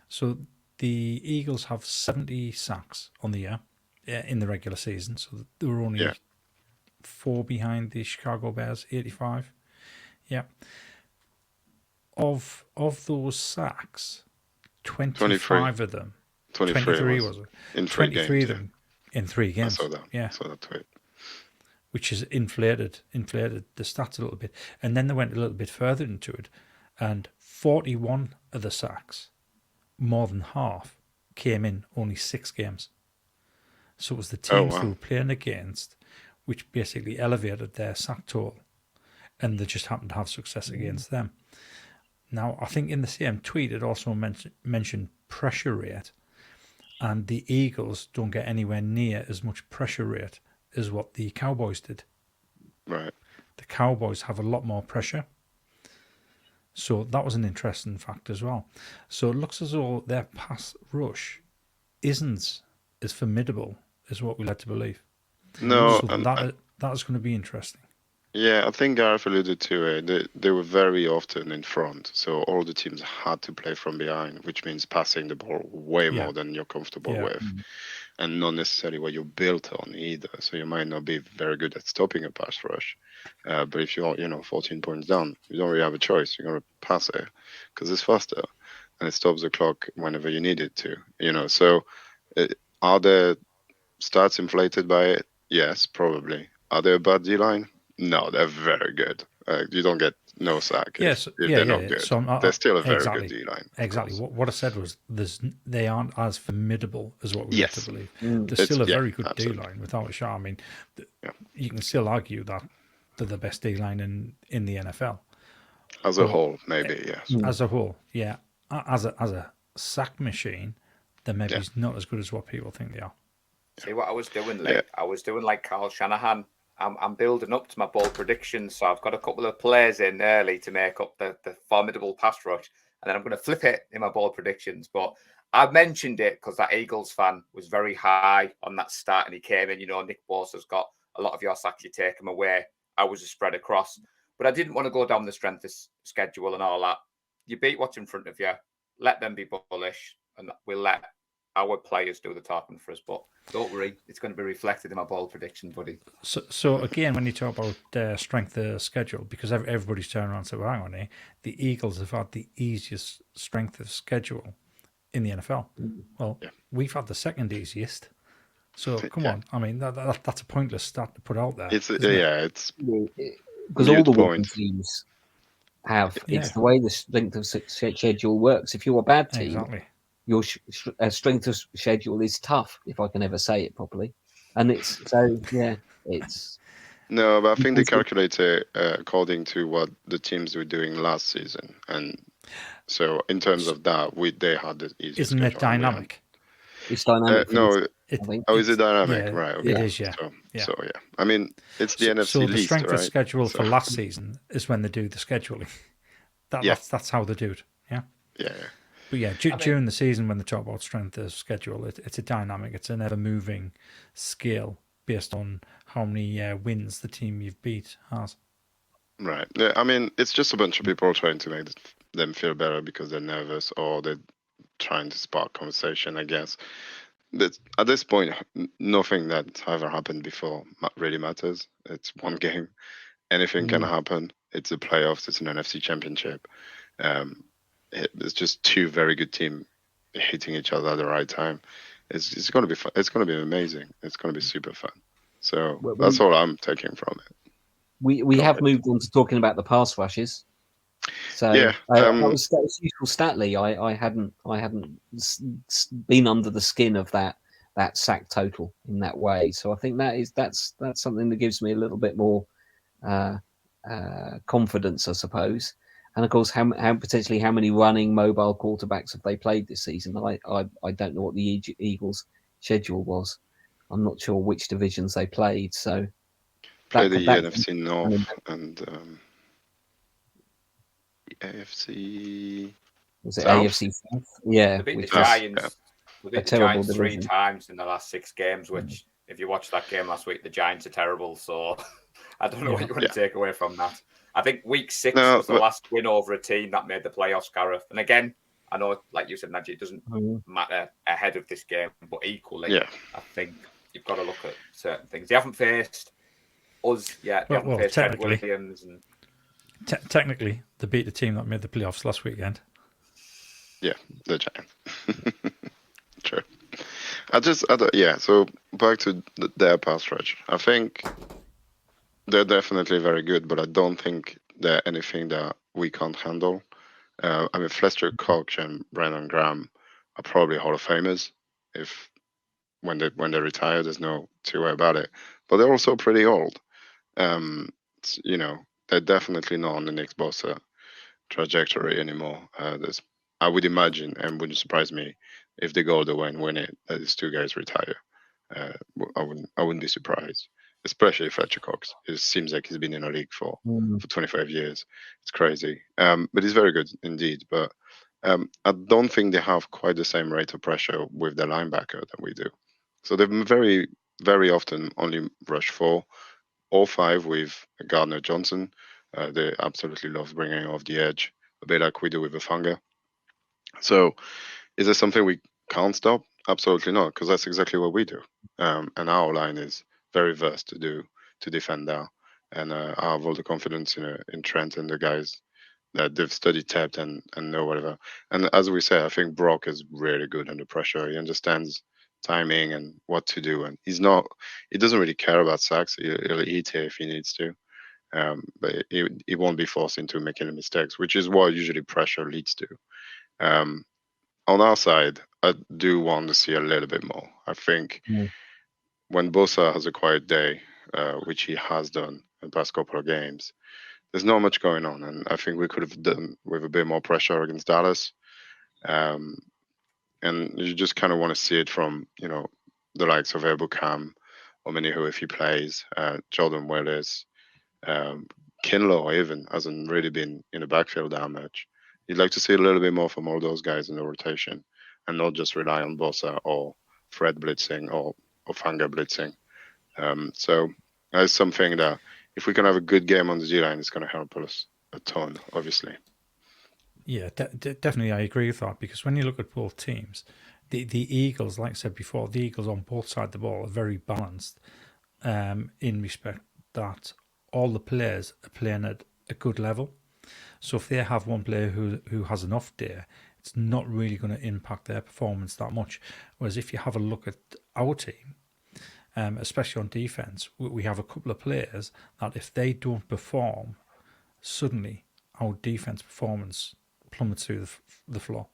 so the Eagles have 70 sacks on the year in the regular season. So they were only 4 behind the Chicago Bears, 85. Yeah. Of those sacks, 25 of them, 23 was it? In 23 of them in 3 games. I saw that. Yeah. I saw that tweet. Which has inflated the stats a little bit. And then they went a little bit further into it, and 41 of the sacks, more than half, came in only 6 games. So it was the teams they were playing against which basically elevated their sack total, and they just happened to have success against them. Now, I think in the same tweet it also mentioned pressure rate, and the Eagles don't get anywhere near as much pressure rate as what the Cowboys did. Right. The Cowboys have a lot more pressure. So that was an interesting fact as well. So it looks as though their pass rush isn't as formidable as what we led to believe. No. So that is going to be interesting. Yeah, I think Gareth alluded to it. They were very often in front, so all the teams had to play from behind, which means passing the ball way more than you're comfortable with, and not necessarily what you're built on either. So you might not be very good at stopping a pass rush, but if you're 14 points down, you don't really have a choice. You're going to pass it because it's faster and it stops the clock whenever you need it to. So are the stats inflated by it? Yes, probably. Are they a bad D-line? No, they're very good. You don't get no sack if they're not good. So they're still a very good D-line. Exactly. What I said was they aren't as formidable as what we used to believe. They're still a very good D-line, without a shot. I mean, you can still argue that they're the best D-line in the NFL. As a whole, maybe, yes. As a whole, yeah. As a sack machine, they're maybe not as good as what people think they are. See what I was doing, Lee? I was doing like Carl Shanahan. I'm building up to my bold predictions, so I've got a couple of players in early to make up the formidable pass rush, and then I'm going to flip it in my bold predictions. But I mentioned it because that Eagles fan was very high on that start, and he came in. Nick Bosa's got a lot of your sacks, you take him away. I was a spread across, but I didn't want to go down the strength of schedule and all that. You beat what's in front of you. Let them be bullish, and we'll let our players do the talking for us. But don't worry, it's going to be reflected in my bold prediction, buddy. So again, when you talk about strength of schedule, because everybody's turning around and saying, well, hang on, the Eagles have had the easiest strength of schedule in the NFL. Well, we've had the second easiest. So come on, I mean that's a pointless stat to put out there. It's isn't it? it's because all mute the winning point. teams have. Yeah. It's the way the strength of schedule works. If you're a bad team, Exactly. your strength of schedule is tough, if I can ever say it properly. And it's so, yeah, it's. No, but I think they calculate it according to what the teams were doing last season, and so in terms of that, they had the easiest. Isn't it schedule, and we had- dynamic? It's dynamic. no, I think. oh, is it dynamic? Yeah, Right. Okay. it is. Yeah. So Yeah. yeah. I mean, it's the NFC So the least, strength right? of schedule So- for last season is when they do the scheduling. Yeah. That's how they do it. Yeah. Yeah. But yeah, during the season when they talk about strength of schedule, it's a dynamic, it's an ever-moving scale based on how many wins the team you've beat has. Right. Yeah, I mean, it's just a bunch of people trying to make them feel better because they're nervous or they're trying to spark conversation, I guess. At this point, nothing that's ever happened before really matters. It's one game. Anything can happen. It's the playoffs. It's an NFC Championship. It's just two very good teams hitting each other at the right time. It's going to be fun. It's going to be amazing. It's going to be super fun. So that's all I'm taking from it. We have moved on to talking about the pass rushes. So Yeah, that was useful statly. I hadn't been under the skin of that sack total in that way. So I think that's something that gives me a little bit more confidence, I suppose. And of course, how many running mobile quarterbacks have they played this season? I don't know what the Eagles' schedule was. I'm not sure which divisions they played. So play the NFC North and AFC. Was it South? AFC South? Yeah, They beat the which was Giants. They beat the terrible Giants three division. times in the last 6 games, which, if you watched that game last week, the Giants are terrible. So I don't know what you want to take away from that. I think week 6 was the last win over a team that made the playoffs, Gareth. And again, I know, like you said, Najee, it doesn't matter ahead of this game, but equally, I think you've got to look at certain things. They haven't faced us yet. They haven't faced Ted Williams. And... Technically, they beat the team that made the playoffs last weekend. Yeah, the Giants. True. So back to their pass rush. I think they're definitely very good, but I don't think they're anything that we can't handle. I mean, Fletcher Cox and Brandon Graham are probably Hall of Famers when they retire. There's no two way about it. But they're also pretty old. They're definitely not on the Nick Bosa trajectory anymore. I would imagine, and wouldn't surprise me if they go all the way and win it, that these two guys retire. I wouldn't be surprised, especially Fletcher Cox. It seems like he's been in the league for 25 years. It's crazy, but he's very good indeed. But I don't think they have quite the same rate of pressure with the linebacker that we do. So they've very, very often only rush 4 or 5 with Gardner Johnson. They absolutely love bringing off the edge, a bit like we do with Afanga. So is there something we can't stop? Absolutely not, because that's exactly what we do. And our line is very versed to defend that. And I have all the confidence in Trent and the guys that they've studied tape and know whatever. And as we say, I think Brock is really good under pressure. He understands timing and what to do. And he doesn't really care about sacks. He'll eat it if he needs to. But he won't be forced into making mistakes, which is what usually pressure leads to. On our side, I do want to see a little bit more. I think when Bosa has a quiet day, which he has done in the past couple of games, there's not much going on. And I think we could have done with a bit more pressure against Dallas. And you just kind of want to see it from, the likes of Ebukam or Minihu if he plays, Jordan Willis, Kinlaw even hasn't really been in the backfield that much. You'd like to see a little bit more from all those guys in the rotation and not just rely on Bosa or Fred blitzing or Fanga blitzing. So that's something that if we can have a good game on the D-line, it's going to help us a ton, obviously. Yeah, definitely I agree with that, because when you look at both teams, the Eagles, like I said before, the Eagles on both sides of the ball are very balanced in respect that all the players are playing at a good level. So if they have one player who has an off day, it's not really going to impact their performance that much. Whereas if you have a look at our team, especially on defense. We have a couple of players that if they don't perform, suddenly our defense performance plummets through the floor.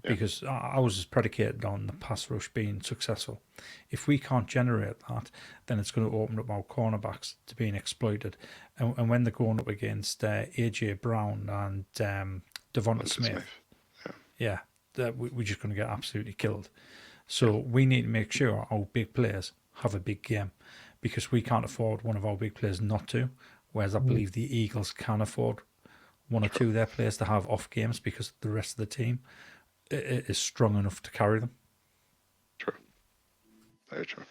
Because ours is predicated on the pass rush being successful. If we can't generate that, then it's going to open up our cornerbacks to being exploited. And when they're going up against AJ Brown and Devonta Smith, we're just going to get absolutely killed. So we need to make sure our big players have a big game, because we can't afford one of our big players not to. Whereas I believe the Eagles can afford one or two of their players to have off games, because the rest of the team is strong enough to carry them. True. Very true.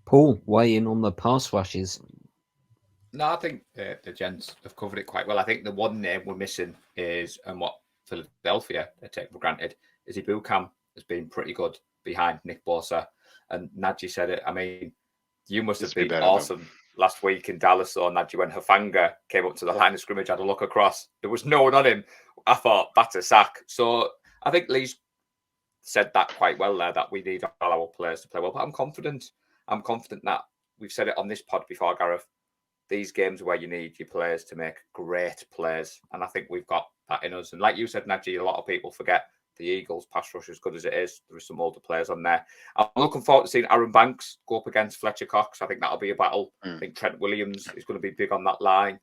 Paul, weigh in on the pass rushes. No, I think the gents have covered it quite well. I think the one name we're missing is, and what Philadelphia take for granted, is Ibukam has been pretty good behind Nick Bosa. And Najee said it. I mean, you must have been awesome last week in Dallas, or Najee, when Hufanga came up to the line of scrimmage, had a look across. There was no one on him. I thought, that's a sack. So I think Lee's said that quite well there, that we need all our players to play well. But I'm confident that we've said it on this pod before, Gareth. These games where you need your players to make great plays. And I think we've got that in us. And like you said, Najee, a lot of people forget the Eagles pass rush, as good as it is. There are some older players on there. I'm looking forward to seeing Aaron Banks go up against Fletcher Cox. I think that'll be a battle. I think Trent Williams is going to be big on that line.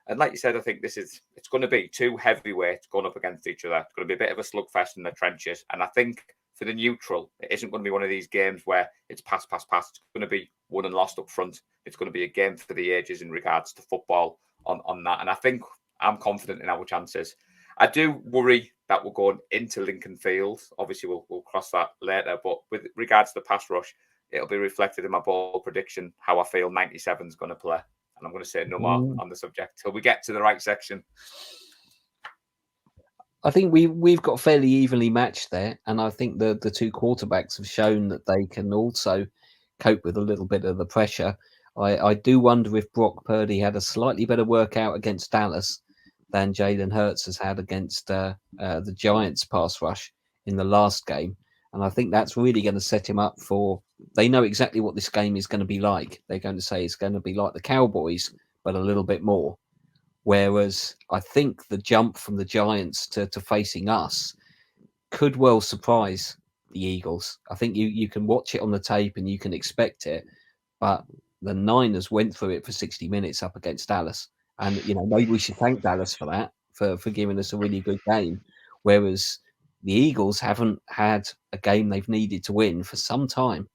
And like you said, I think it's going to be two heavyweights going up against each other. It's going to be a bit of a slugfest in the trenches. And I think for the neutral, it isn't going to be one of these games where it's pass. It's going to be won and lost up front. It's going to be a game for the ages in regards to football on that. And I think I'm confident in our chances. I do worry that we're going into Lincoln Field. Obviously, we'll cross that later. But with regards to the pass rush, it'll be reflected in my bold prediction how I feel 97 is going to play. And I'm going to say no more on the subject till we get to the right section. I think we've got fairly evenly matched there, and I think the two quarterbacks have shown that they can also cope with a little bit of the pressure. I do wonder if Brock Purdy had a slightly better workout against Dallas than Jalen Hurts has had against the Giants pass rush in the last game. And I think that's really going to set him up for, they know exactly what this game is going to be like. They're going to say it's going to be like the Cowboys, but a little bit more. Whereas I think the jump from the Giants to facing us could well surprise the Eagles. I think you can watch it on the tape and you can expect it, but the Niners went through it for 60 minutes up against Dallas. And, maybe we should thank Dallas for that, for giving us a really good game. Whereas the Eagles haven't had a game they've needed to win for some time.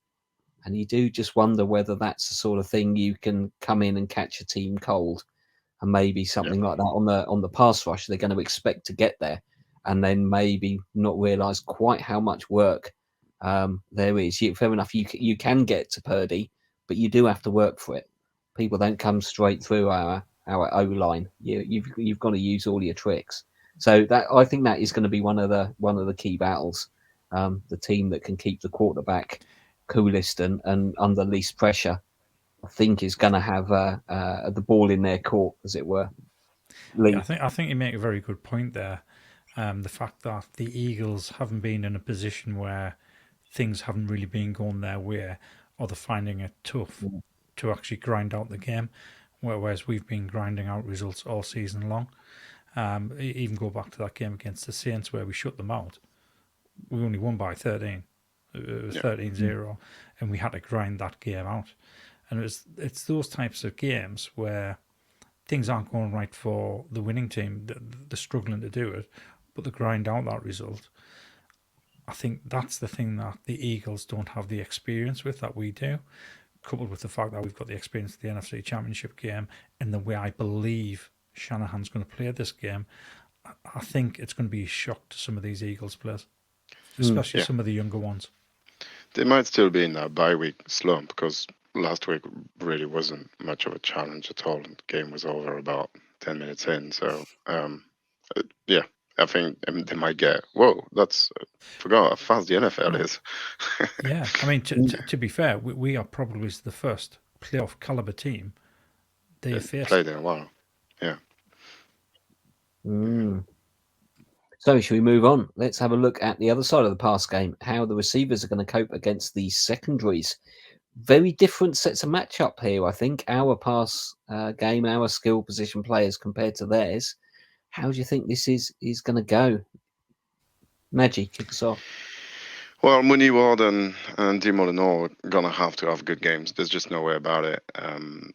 And you do just wonder whether that's the sort of thing you can come in and catch a team cold. And maybe something like that on the pass rush, they're going to expect to get there, and then maybe not realise quite how much work there is. Fair enough, you can get to Purdy, but you do have to work for it. People don't come straight through our O line. You've got to use all your tricks. So that, I think, that is going to be one of the key battles. The team that can keep the quarterback coolest and under least pressure, I think, is going to have the ball in their court, as it were. Lee. Yeah, I think you make a very good point there. The fact that the Eagles haven't been in a position where things haven't really been going their way, or they're finding it tough to actually grind out the game, whereas we've been grinding out results all season long. Even go back to that game against the Saints where we shut them out. We only won by 13. It was 13-0, and we had to grind that game out. And it's those types of games where things aren't going right for the winning team. They're struggling to do it, but they grind out that result. I think that's the thing that the Eagles don't have the experience with that we do, coupled with the fact that we've got the experience of the NFC Championship game and the way I believe Shanahan's going to play this game. I think it's going to be a shock to some of these Eagles players, especially some of the younger ones. They might still be in that bye week slump because last week really wasn't much of a challenge at all. The game was over about 10 minutes in. So, I think they might get, forgot how fast the NFL is. Yeah, I mean, to be fair, we are probably the first playoff caliber team they have faced. Played in a while, yeah. So shall we move on? Let's have a look at the other side of the pass game, how the receivers are going to cope against the secondaries. very different sets of matchup here. I think our pass game, our skill position players compared to theirs. How do you think this is going to go? Nagy, kick us off. Well, Mooney Ward and Di Molinaro are going to have good games. There's just no way about it.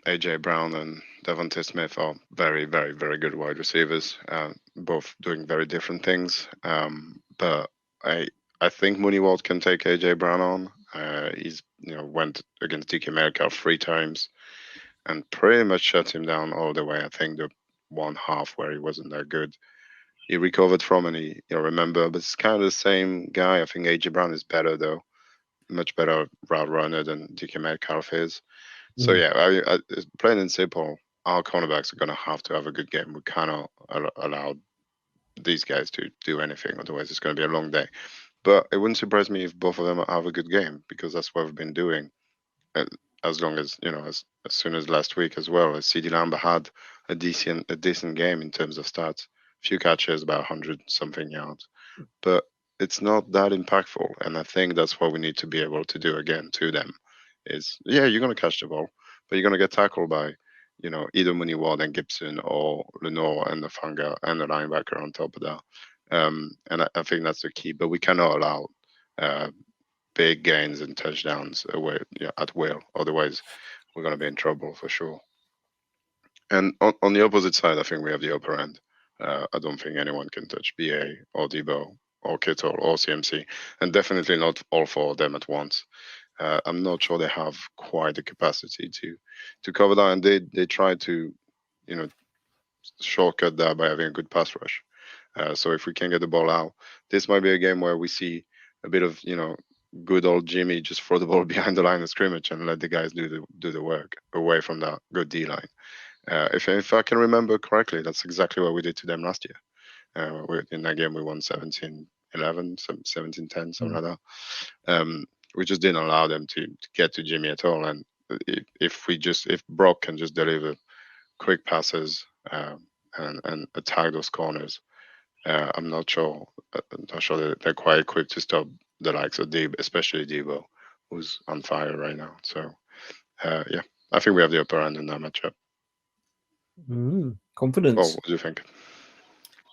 AJ Brown and Devontae Smith are very, very, very good wide receivers, both doing very different things. But I think Mooney Ward can take AJ Brown on. He's went against DK Metcalf 3 times and pretty much shut him down all the way. I think the one half where he wasn't that good, he recovered from, and he remember. But it's kind of the same guy. I think AJ Brown is better though, much better route runner than DK Metcalf is. So yeah, it's plain and simple. Our cornerbacks are gonna have to have a good game. We cannot allow these guys to do anything, otherwise it's gonna be a long day. But it wouldn't surprise me if both of them have a good game, because that's what we've been doing. As long as as soon as last week as well, as CeeDee Lamb had a decent game in terms of stats. Few catches, about 100 something yards, but it's not that impactful. And I think that's what we need to be able to do again to them. Is you're gonna catch the ball, but you're gonna get tackled by either Mooney Ward and Gibson, or Lenore and the Fanga and the linebacker on top of that. And I think that's the key. But we cannot allow big gains and touchdowns away at will. Otherwise, we're gonna be in trouble for sure. And on the opposite side, I think we have the upper end. I don't think anyone can touch BA or Debo or Kittle or CMC, and definitely not all 4 of them at once. I'm not sure they have quite the capacity to cover that, and they try to, shortcut that by having a good pass rush. So if we can get the ball out, this might be a game where we see a bit of, good old Jimmy just throw the ball behind the line of scrimmage and let the guys do the work away from that good D line. If I can remember correctly, that's exactly what we did to them last year. In that game, we won 17-11, 17-10, something like that. We just didn't allow them to get to Jimmy at all. And if Brock can just deliver quick passes and attack those corners, I'm not sure that they're quite equipped to stop the likes of Debo, especially Debo, who's on fire right now. So I think we have the upper hand in that matchup. Confidence. Well, what do you think?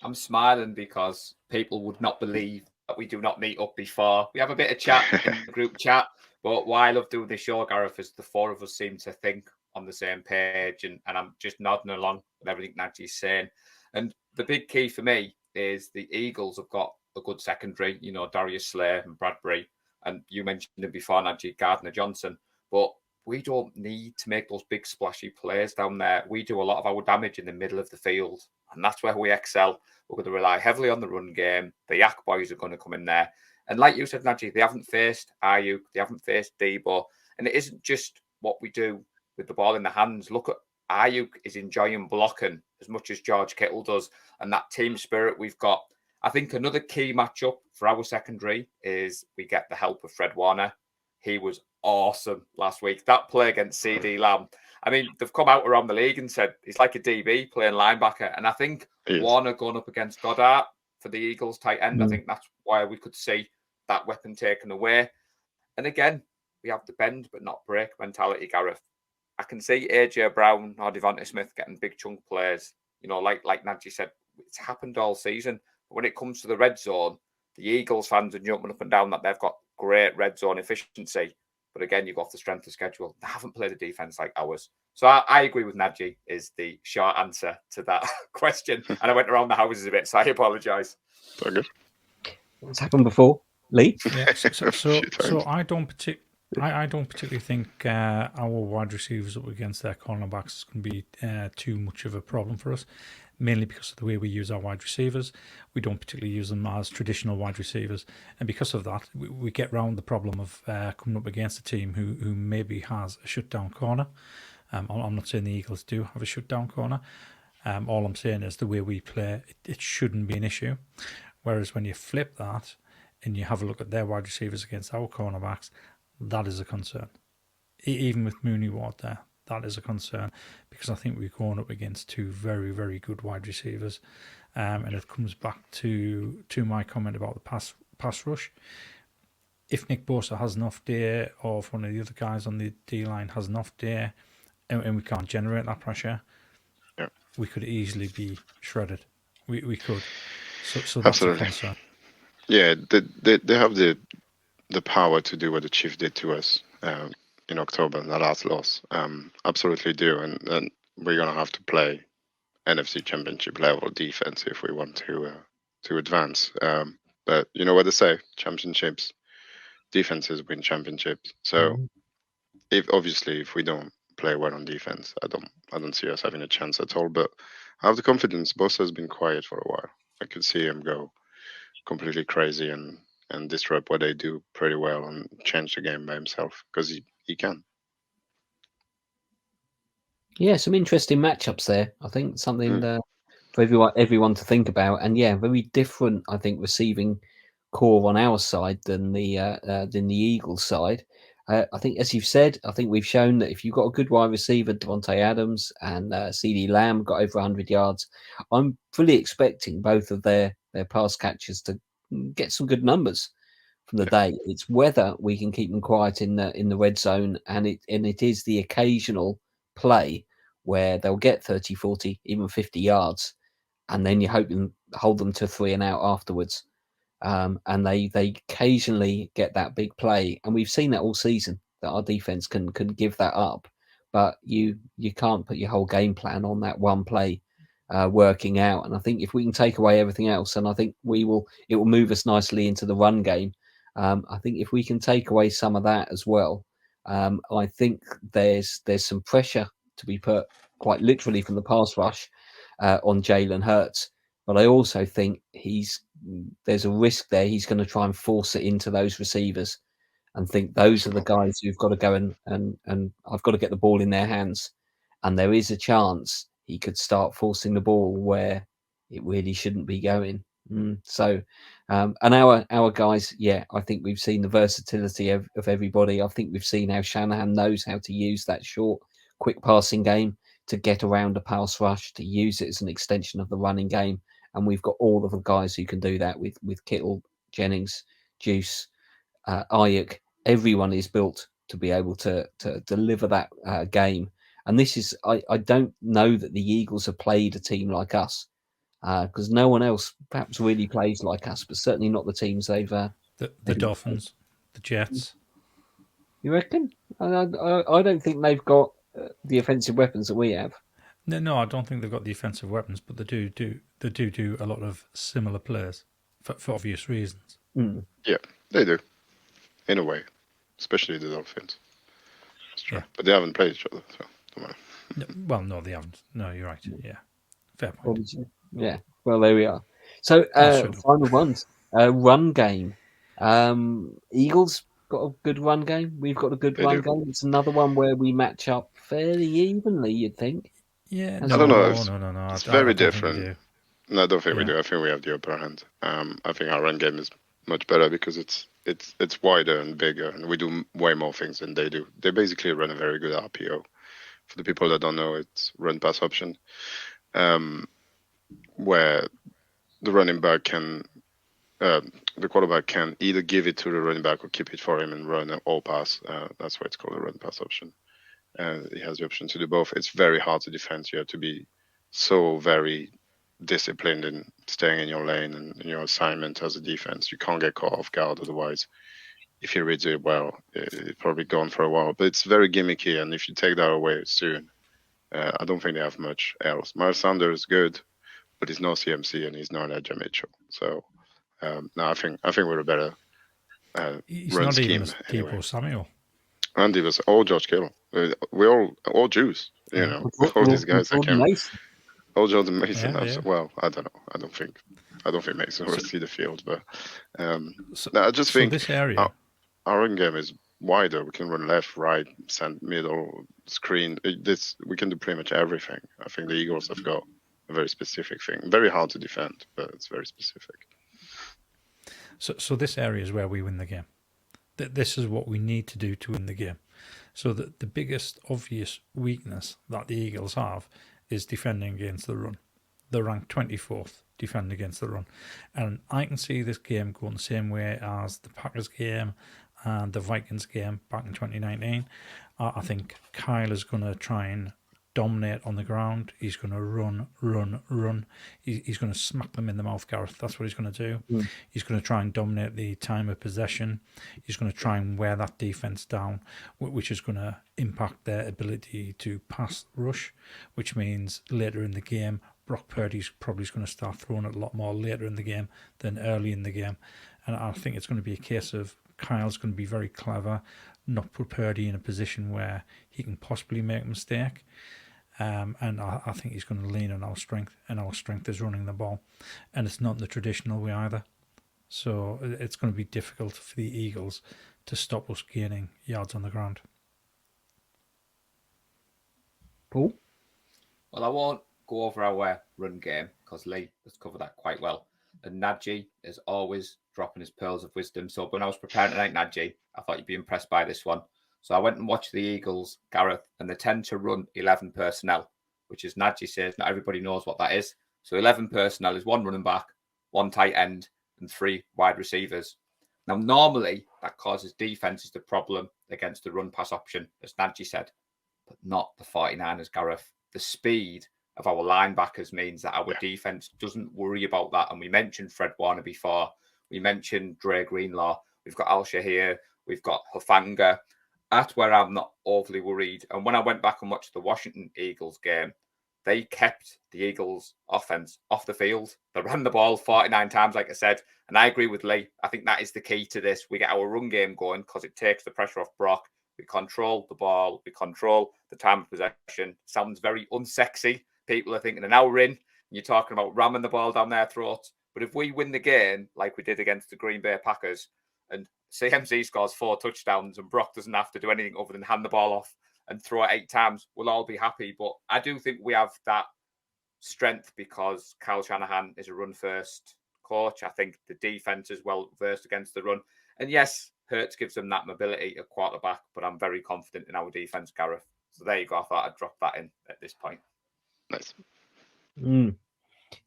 I'm smiling because people would not believe that we do not meet up before. We have a bit of chat in the group chat, but why I love doing this show, Gareth, is the 4 of us seem to think on the same page, and I'm just nodding along with everything Nagy's saying. And the big key for me is the Eagles have got a good secondary, Darius Slay and Bradbury, and you mentioned it before, Nagy, Gardner-Johnson, but we don't need to make those big splashy plays down there. We do a lot of our damage in the middle of the field, and that's where we excel. We're going to rely heavily on the run game. The Yak boys are going to come in there. And like you said, Nagy, they haven't faced Ayuk, they haven't faced Debo. And it isn't just what we do with the ball in the hands. Look at Ayuk is enjoying blocking as much as George Kittle does, and that team spirit we've got. I think another key matchup for our secondary is we get the help of Fred Warner. He was awesome last week. That play against CeeDee Lamb. I mean, they've come out around the league and said he's like a DB playing linebacker. And I think Warner going up against Goddard for the Eagles tight end, I think that's why we could see that weapon taken away. And again, we have the bend but not break mentality, Gareth. I can see AJ Brown or Devontae Smith getting big chunk plays. Like Nagy said, it's happened all season. But when it comes to the red zone, the Eagles fans are jumping up and down that they've got great red zone efficiency. But again, you've got the strength of schedule. They haven't played a defense like ours. So I agree with Nagy is the short answer to that question. And I went around the houses a bit, so I apologise. Very good. What's happened before, Lee? Yeah, so I don't particularly think our wide receivers up against their cornerbacks is going to be too much of a problem for us, mainly because of the way we use our wide receivers. We don't particularly use them as traditional wide receivers, and because of that, we get round the problem of coming up against a team who maybe has a shutdown corner. I'm not saying the Eagles do have a shutdown corner. All I'm saying is the way we play, it shouldn't be an issue. Whereas when you flip that and you have a look at their wide receivers against our cornerbacks, that is a concern. Even with Mooney Ward there, that is a concern, because I think we're going up against 2 very, very good wide receivers. And it comes back to my comment about the pass rush. if Nick Bosa has an off day, or if one of the other guys on the D line has an off day, and we can't generate that pressure, Yeah. we could easily be shredded. We could. So that's Absolutely. a concern. Yeah, they have the power to do what the Chiefs did to us in October in the last loss. Absolutely do, and we're gonna have to play NFC Championship level defense if we want to advance. But you know what they say: championships, defenses win championships. So if we don't play well on defense, I don't see us having a chance at all. But I have the confidence. Bosa has been quiet for a while. I could see him go completely crazy and disrupt what they do pretty well and change the game by himself because he can. Yeah, some interesting matchups there. I think something for everyone to think about, and yeah, very different. I think receiving core on our side than the Eagles side. I think, as you've said, I think we've shown that if you've got a good wide receiver, Devontae Adams and CD Lamb got over 100 yards, I'm fully expecting both of their pass catchers to get some good numbers from the day. It's whether we can keep them quiet in the red zone, and it is the occasional play where they'll get 30, 40, even 50 yards, and then you hold them to 3 and out afterwards. And they occasionally get that big play, and we've seen that all season that our defense can give that up, but you can't put your whole game plan on that one play working out. And I think if we can take away everything else, and I think it will move us nicely into the run game. I think if we can take away some of that as well, I think there's some pressure to be put quite literally from the pass rush on Jalen Hurts. But I also think there's a risk there. He's going to try and force it into those receivers and think those are the guys who've got to go and I've got to get the ball in their hands. And there is a chance he could start forcing the ball where it really shouldn't be going. So, and our guys, yeah, I think we've seen the versatility of everybody. I think we've seen how Shanahan knows how to use that short, quick passing game to get around a pass rush, to use it as an extension of the running game. And we've got all of the guys who can do that with Kittle, Jennings, Juice, Ayuk. Everyone is built to be able to deliver that game. And this is, I don't know that the Eagles have played a team like us because no one else perhaps really plays like us, but certainly not the teams they've. The Dolphins, the Jets. You reckon? I don't think they've got the offensive weapons that we have. No, I don't think they've got the offensive weapons, but they do a lot of similar plays for obvious reasons. Yeah, they do, in a way, especially the Dolphins. That's true. Yeah. But they haven't played each other, so don't worry. No, well, no, they haven't. No, you're right. Yeah, fair point. Yeah. Well, there we are. So final ones. Run game. Eagles got a good run game. We've got a good run game. It's another one where we match up fairly evenly, you'd think. Yeah, I don't know. No. It's very different. No, I don't think we do. I think we have the upper hand. I think our run game is much better because it's wider and bigger, and we do way more things than they do. They basically run a very good RPO. For the people that don't know, it's run pass option, where the running back the quarterback can either give it to the running back or keep it for him and run or pass. That's why it's called a run pass option. He has the option to do both. It's very hard to defend. You have to be so very disciplined in staying in your lane and in your assignment as a defense. You can't get caught off guard otherwise. If he reads it well, it's probably gone for a while. But it's very gimmicky, and if you take that away soon, I don't think they have much else. Miles Sanders is good, but he's no CMC and he's not Elijah Mitchell. So no, I think we're a better he's run not scheme even anyway. Debo Samuel. And he was all George Kittle. We're all Jews, you know. All these guys that came. All Jordan Mason. Yeah. Well, I don't know. I don't think Mason will see the field, but I just think this area, our run game is wider. We can run left, right, middle, screen. We can do pretty much everything. I think the Eagles have got a very specific thing. Very hard to defend, but it's very specific. So this area is where we win the game. This is what we need to do to win the game. So the biggest obvious weakness that the Eagles have is defending against the run. They're ranked 24th defending against the run. And I can see this game going the same way as the Packers game and the Vikings game back in 2019. I think Kyle is going to try and dominate on the ground. He's going to run. He's going to smack them in the mouth, Gareth. That's what he's going to do. He's going to try and dominate the time of possession. He's going to try and wear that defense down, which is going to impact their ability to pass rush, which means later in the game, Brock Purdy's probably going to start throwing it a lot more later in the game than early in the game. And I think it's going to be a case of Kyle's going to be very clever, not put Purdy in a position where he can possibly make a mistake. And I think he's going to lean on our strength, and our strength is running the ball. And it's not in the traditional way either. So it's going to be difficult for the Eagles to stop us gaining yards on the ground. Paul? Well, I won't go over our run game because Lee has covered that quite well. And Najee is always dropping his pearls of wisdom. So when I was preparing tonight, Najee, I thought you'd be impressed by this one. So I went and watched the Eagles, Gareth, and they tend to run 11 personnel, which, as Najee says, not everybody knows what that is. So 11 personnel is 1 running back, 1 tight end, and 3 wide receivers. Now, normally, that causes defenses the problem against the run-pass option, as Najee said, but not the 49ers, Gareth. The speed of our linebackers means that our defense doesn't worry about that. And we mentioned Fred Warner before. We mentioned Dre Greenlaw. We've got Alshire here. We've got Hufanga. That's where I'm not overly worried. And when I went back and watched the Washington Eagles game, they kept the Eagles offense off the field. They ran the ball 49 times, like I said. And I agree with Lee. I think that is the key to this. We get our run game going because it takes the pressure off Brock. We control the ball. We control the time of possession. Sounds very unsexy. People are thinking an hour in, and you're talking about ramming the ball down their throats. But if we win the game like we did against the Green Bay Packers, and CMC scores 4 touchdowns and Brock doesn't have to do anything other than hand the ball off and throw it 8 times, we'll all be happy. But I do think we have that strength because Kyle Shanahan is a run-first coach. I think the defense is well-versed against the run. And yes, Hurts gives them that mobility at quarterback, but I'm very confident in our defense, Gareth. So there you go. I thought I'd drop that in at this point. Nice.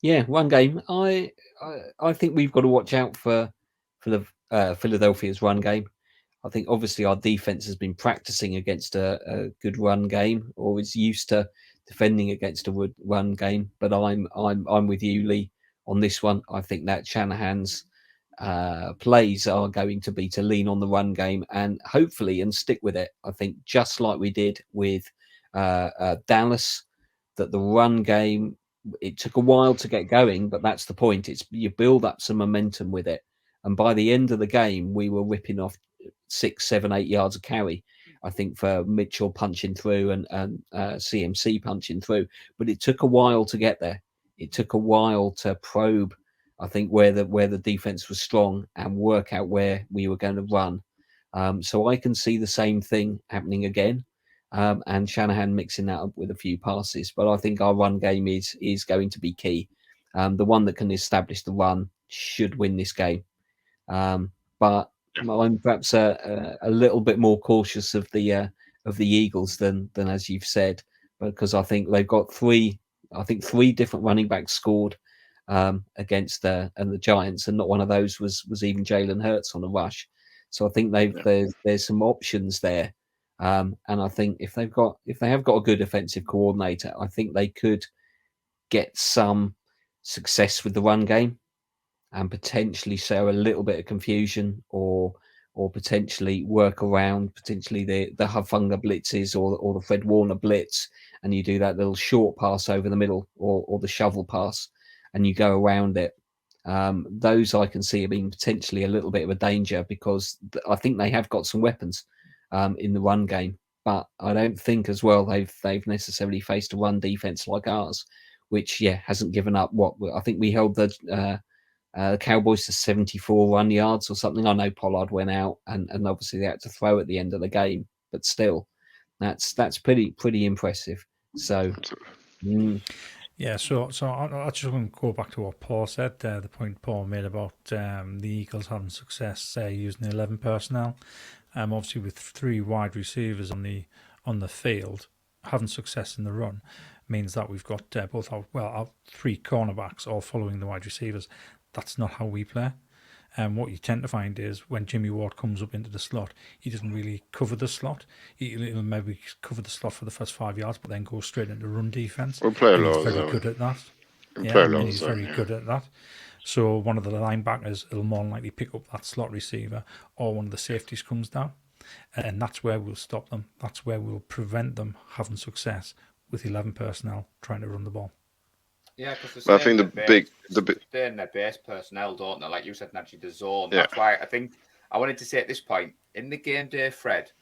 Yeah, one game. I think we've got to watch out for the Philadelphia's run game. I think obviously our defense has been practicing against a good run game, or is used to defending against a run game. But I'm with you, Lee, on this one. I think that Shanahan's plays are going to be to lean on the run game and hopefully and stick with it. I think just like we did with Dallas, that the run game, it took a while to get going, but that's the point. It's you build up some momentum with it. And by the end of the game, we were ripping off 6, 7, 8 yards of carry, I think, for Mitchell punching through and CMC punching through. But it took a while to get there. It took a while to probe, I think, where the defense was strong and work out where we were going to run. So I can see the same thing happening again. And Shanahan mixing that up with a few passes. But I think our run game is going to be key. The one that can establish the run should win this game. But I'm perhaps a little bit more cautious of the Eagles than as you've said, because I think they've got 3 different running backs scored against the Giants, and not one of those was even Jalen Hurts on a rush. So I think there's some options there. And I think if they have got a good offensive coordinator, I think they could get some success with the run game and potentially show a little bit of confusion or potentially work around potentially the Hufanga blitzes or the Fred Warner blitz, and you do that little short pass over the middle or the shovel pass and you go around it. Those I can see being potentially a little bit of a danger because I think they have got some weapons in the run game, but I don't think as well they've necessarily faced a run defense like ours, which hasn't given up. What I think we held the Cowboys to 74 run yards or something. I know Pollard went out and obviously they had to throw at the end of the game, but still, that's pretty impressive. So. Yeah, so I just want to go back to what Paul said, the point Paul made about the Eagles having success using the 11 personnel. Obviously, with 3 wide receivers on the field, having success in the run means that we've got both our 3 cornerbacks all following the wide receivers. That's not how we play. what you tend to find is when Jimmy Ward comes up into the slot, he doesn't really cover the slot. He'll maybe cover the slot for the first 5 yards, but then go straight into run defense. We'll play a And he's low very zone. good at that. We'll Yeah, play a and low he's zone, very yeah. good at that. So one of the linebackers will more than likely pick up that slot receiver, or one of the safeties comes down. And that's where we'll stop them. That's where we'll prevent them having success with 11 personnel trying to run the ball. Yeah, because But I think the big they're in their base personnel, don't they? Like you said, Najee, the zone. Yeah. That's why I think I wanted to say at this point in the game day, Fred,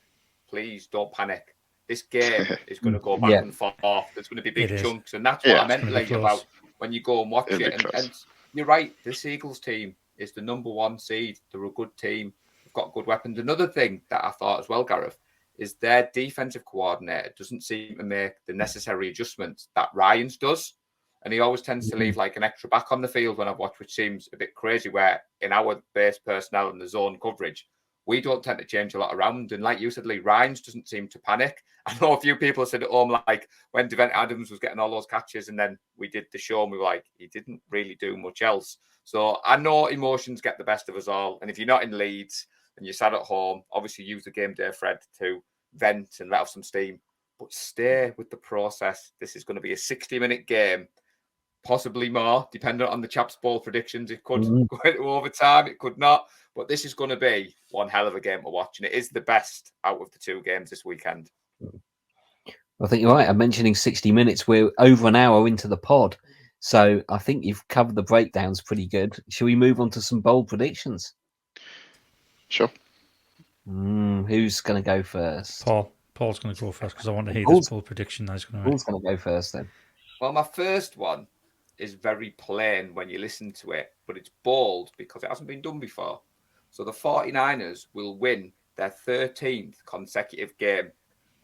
please don't panic. This game is going to go back Yeah. and forth. There's going to be big It is. chunks, and that's what Yeah, I it's meant gonna be like close. about when you go and watch It'll it. be close. And you're right, this Eagles team is the number 1 seed. They're a good team. They've got good weapons. Another thing that I thought as well, Gareth, is their defensive coordinator doesn't seem to make the necessary adjustments that Ryan's does. And he always tends to leave like an extra back on the field when I've watched, which seems a bit crazy, where in our base personnel and the zone coverage, we don't tend to change a lot around. And like you said, Lee, Ryan's doesn't seem to panic. I know a few people said at home, like when Devontae Adams was getting all those catches and then we did the show and we were like, he didn't really do much else. So I know emotions get the best of us all. And if you're not in Leeds and you're sat at home, obviously use the game day, Fred, to vent and let off some steam. But stay with the process. This is going to be a 60-minute game. Possibly more, depending on the chaps' ball predictions. It could go into overtime, it could not. But this is going to be one hell of a game to watch, and it is the best out of the 2 games this weekend. I think you're right. I'm mentioning 60 minutes. We're over an hour into the pod. So I think you've covered the breakdowns pretty good. Shall we move on to some bold predictions? Sure. Who's going to go first? Paul's going to go first because I want to hear Paul's- this bold prediction that he's going to Paul's make. going to go first then. Well, my first one is very plain when you listen to it, but it's bold because it hasn't been done before. So the 49ers will win their 13th consecutive game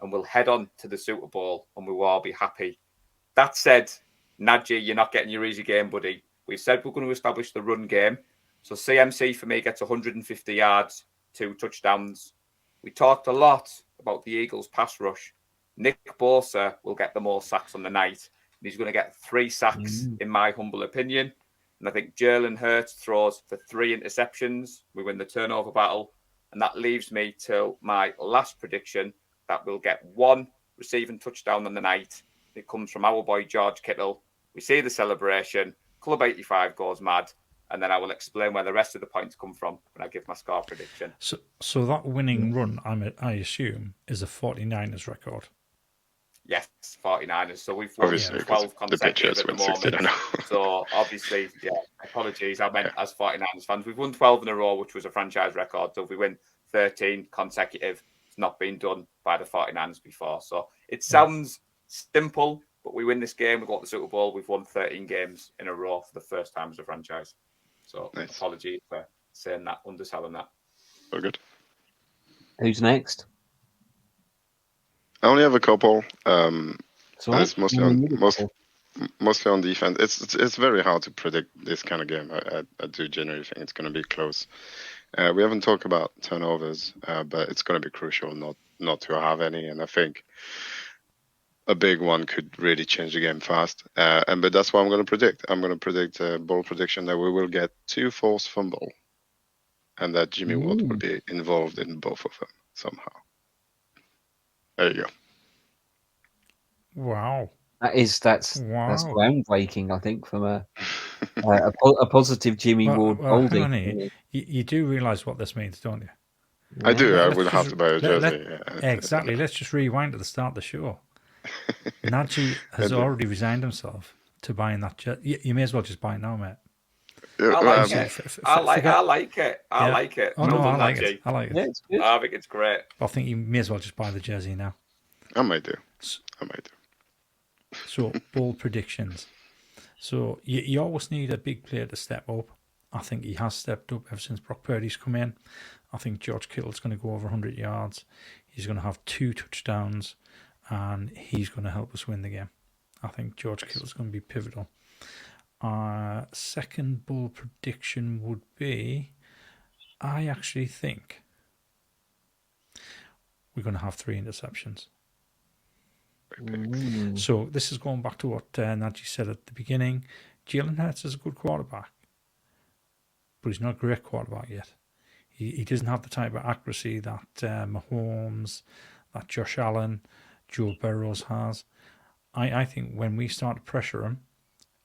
and will head on to the Super Bowl and we will all be happy. That said, Najee, you're not getting your easy game, buddy. We've said we're going to establish the run game. So CMC for me gets 150 yards, 2 touchdowns. We talked a lot about the Eagles pass rush. Nick Bosa will get the most sacks on the night. He's going to get 3 sacks, in my humble opinion. And I think Jalen Hurts throws for 3 interceptions. We win the turnover battle. And that leaves me till my last prediction that we'll get 1 receiving touchdown on the night. It comes from our boy George Kittle. We see the celebration. Club 85 goes mad. And then I will explain where the rest of the points come from when I give my score prediction. So that winning run, I assume, is a 49ers record. Yes, 49ers. So we've won Obviously, 12 the consecutive Patriots at the win 60, I moment. know. So obviously, yeah, apologies. I meant as 49ers fans. We've won 12 in a row, which was a franchise record. So if we win 13 consecutive, it's not been done by the 49ers before. So it sounds simple, but we win this game. We got the Super Bowl. We've won 13 games in a row for the first time as a franchise. So Nice. apologies for saying that, underselling that. Very good. Who's next? I only have a couple. It's all And right. it's mostly on defense. It's very hard to predict this kind of game. I do generally think it's going to be close. We haven't talked about turnovers, but it's going to be crucial not to have any. And I think a big one could really change the game fast. But that's what I'm going to predict. I'm going to predict a bold prediction that we will get 2 forced fumble, and that Jimmy Ward will be involved in both of them somehow. There you go. Wow. That's groundbreaking, I think, from a positive Jimmy Ward Hang holding. on here. You do realise what this means, don't you? I do. I Let's will have just- to buy a jersey. Exactly. Let's just rewind to the start of the show. Najee has already resigned himself to buying that jersey. You may as well just buy it now, mate. I like it. I like it. I like it. Oh, no, Well I done, like Najee. it. I like it. Yeah, it's good. I think it's great. I think you may as well just buy the jersey now. I might do. So, bold predictions. So, you always need a big player to step up. I think he has stepped up ever since Brock Purdy's come in. I think George Kittle's going to go over 100 yards. He's going to have 2 touchdowns, and he's going to help us win the game. I think George Kittle's going to be pivotal. Second bold prediction would be, I actually think we're going to have 3 interceptions. So this is going back to what Najee said at the beginning. Jalen Hurts is a good quarterback, but he's not a great quarterback yet. He doesn't have the type of accuracy that Mahomes, that Josh Allen, Joe Burrows has. I think when we start to pressure him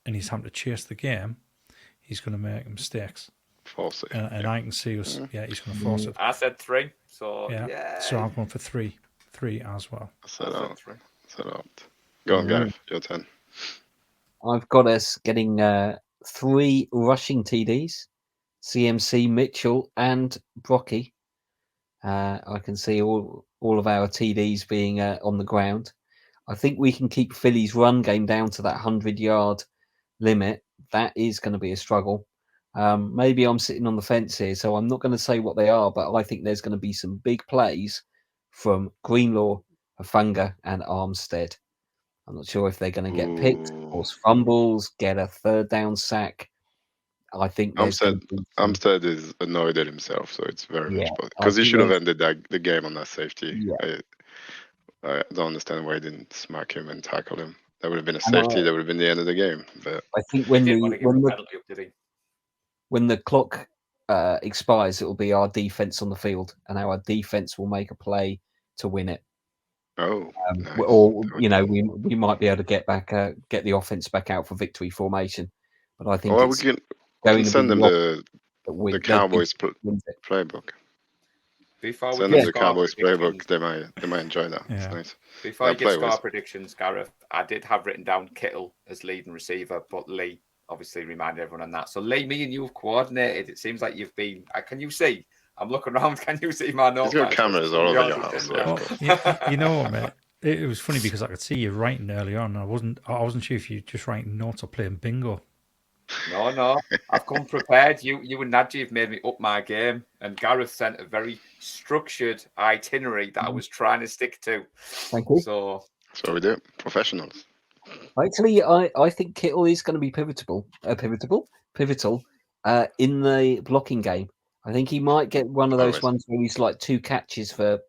and he's having to chase the game, he's going to make mistakes. Force it. And I can see us, he's going to force it. I said 3, so So I'm going for 3 as well. Set out. Go on, Gareth, your turn. I've got us getting 3 rushing TDs, CMC, Mitchell, and Brocky. I can see all of our TDs being on the ground. I think we can keep Philly's run game down to that 100-yard limit. That is going to be a struggle. Maybe I'm sitting on the fence here, so I'm not going to say what they are, but I think there's going to be some big plays from Greenlaw, Hufanga, and Armstead. I'm not sure if they're going to get picks, force fumbles, get a third down sack. I think Armstead is annoyed at himself, so it's very much because he should have ended the game on that safety. Yeah. I don't understand why he didn't smack him and tackle him. That would have been a safety. That would have been the end of the game. But I think when the clock expires, it will be our defense on the field, and our defense will make a play to win it. Nice. Or we might be able to get the offense back out for victory formation. But I think we can send them the Cowboys playbook. Send them the Cowboys playbook. They might enjoy that. Yeah. It's nice. Before you give score predictions, Gareth, I did have written down Kittle as leading receiver, but Lee obviously reminded everyone on that. So Lee, me and you have coordinated. It seems like you've been. Can you see? I'm looking around. Can you see my notes? He's got cameras all over your house. You know what, mate? It was funny because I could see you writing earlier on. I wasn't sure if you were just writing notes or playing bingo. No. I've come prepared. You and Nadji have made me up my game, and Gareth sent a very structured itinerary that I was trying to stick to. Thank you. So we do. Professionals. Actually, I think Kittle is going to be pivotal in the blocking game. I think he might get one of those ones where he's like 2 catches for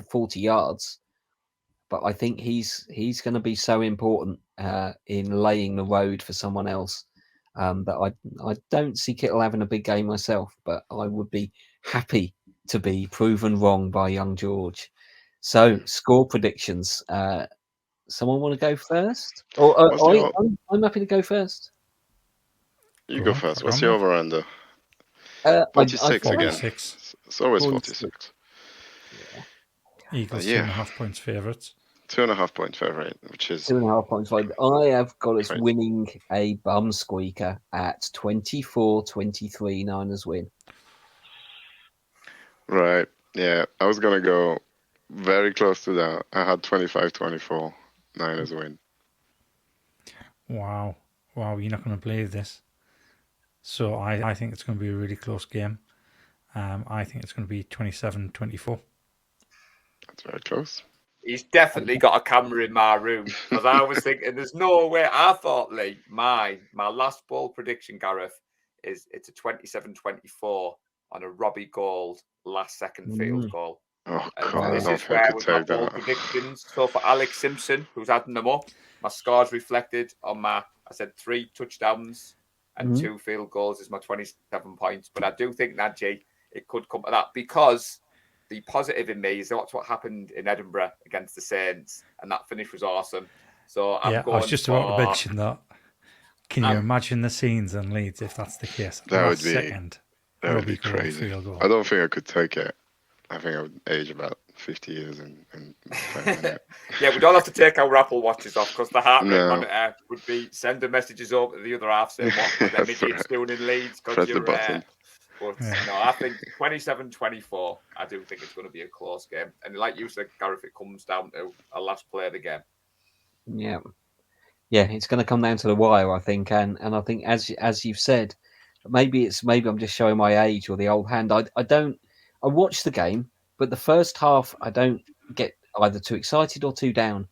40 yards. But I think he's going to be so important in laying the road for someone else. That I don't see Kittle having a big game myself, but I would be happy to be proven wrong by young George. So, score predictions. Someone want to go first? I'm happy to go first. You go first. What's your over-under? 46 again. It's always 46. Yeah. Eagles 2.5 points favourites. 2.5 point favourite, which is 2.5 points. I have got us winning a bum squeaker at 24-23. Niners win. Right. Yeah, I was gonna go very close to that. I had 25-24. Niners win. Wow, you're not going to believe this. So I think it's going to be a really close game. I think it's going to be 27-24. That's very close. He's definitely got a camera in my room, because I was thinking there's no way. I thought, Lee, my last ball prediction, Gareth, is it's a 27-24 on a Robbie Gould last second field goal. Oh, God, this is where we've got ball predictions. So for Alex Simpson, who's adding them up, my scores reflected on I said 3 touchdowns and 2 field goals is my 27 points. But I do think, Nadji, it could come to that, because the positive in me is that's what happened in Edinburgh against the Saints, and that finish was awesome. So I was just about to mention that. Can you imagine the scenes in Leeds if that's the case? That would be crazy. I don't think I could take it. I think I would age about 50 years and Yeah, we don't have to take our Apple watches off, because the heart rate monitor would be sending messages over to the other half saying what them idiots doing in Leeds. Press the button. But no, I think 27-24, I do think it's going to be a close game. And like you said, Gareth, it comes down to a last play of the game. Yeah, it's going to come down to the wire, I think. And I think, as you've said, maybe I'm just showing my age or the old hand. I watch the game, but the first half, I don't get either too excited or too down.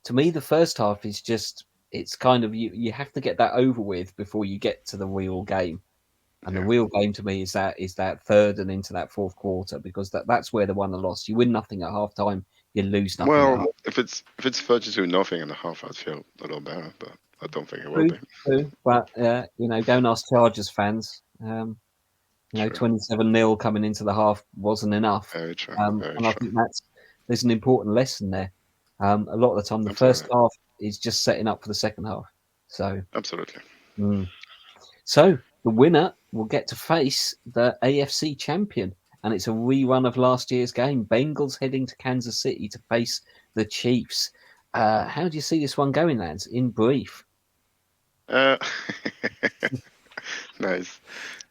To me, the first half is just, it's kind of, you have to get that over with before you get to the real game. And the real game to me is that third and into that fourth quarter, because that's where the won and lost. You win nothing at half time, you lose nothing. Well, if it's 32-0 in the half, I'd feel a little better, but I don't think it will be. True. But don't ask Chargers fans. True. 27-0 coming into the half wasn't enough. Very true. And I think there's an important lesson there. A lot of the time, the first half is just setting up for the second half. So absolutely. So the winner will get to face the AFC champion, and it's a rerun of last year's game. Bengals heading to Kansas City to face the Chiefs. How do you see this one going, lads? In brief. Nice.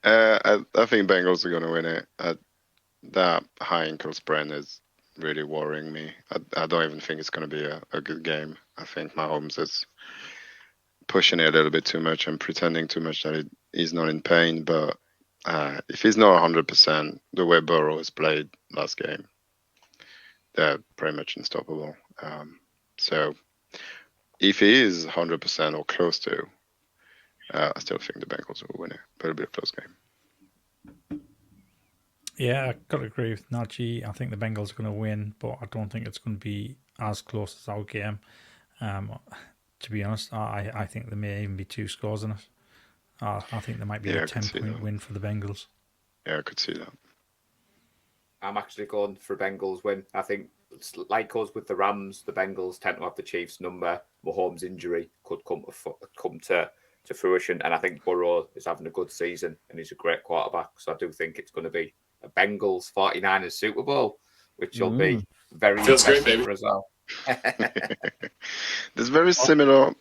I think Bengals are going to win it. That high ankle sprain is really worrying me. I don't even think it's going to be a good game. I think Mahomes is pushing it a little bit too much and pretending too much that he's not in pain. But if he's not 100%, the way Burrow has played last game, they're pretty much unstoppable. So if he is 100% or close to, I still think the Bengals will win it, but it'll be a close game. Yeah, I got to agree with Najee. I think the Bengals are going to win, but I don't think it's going to be as close as our game. To be honest, I think there may even be 2 scores in it. I think there might be a 10-point win for the Bengals. Yeah, I could see that. I'm actually going for Bengals win. I think, like us with the Rams, the Bengals tend to have the Chiefs' number. Mahomes' injury could come to fruition, and I think Burrow is having a good season, and he's a great quarterback. So I do think it's going to be a Bengals 49ers Super Bowl, which will be very interesting for us all. There's very similar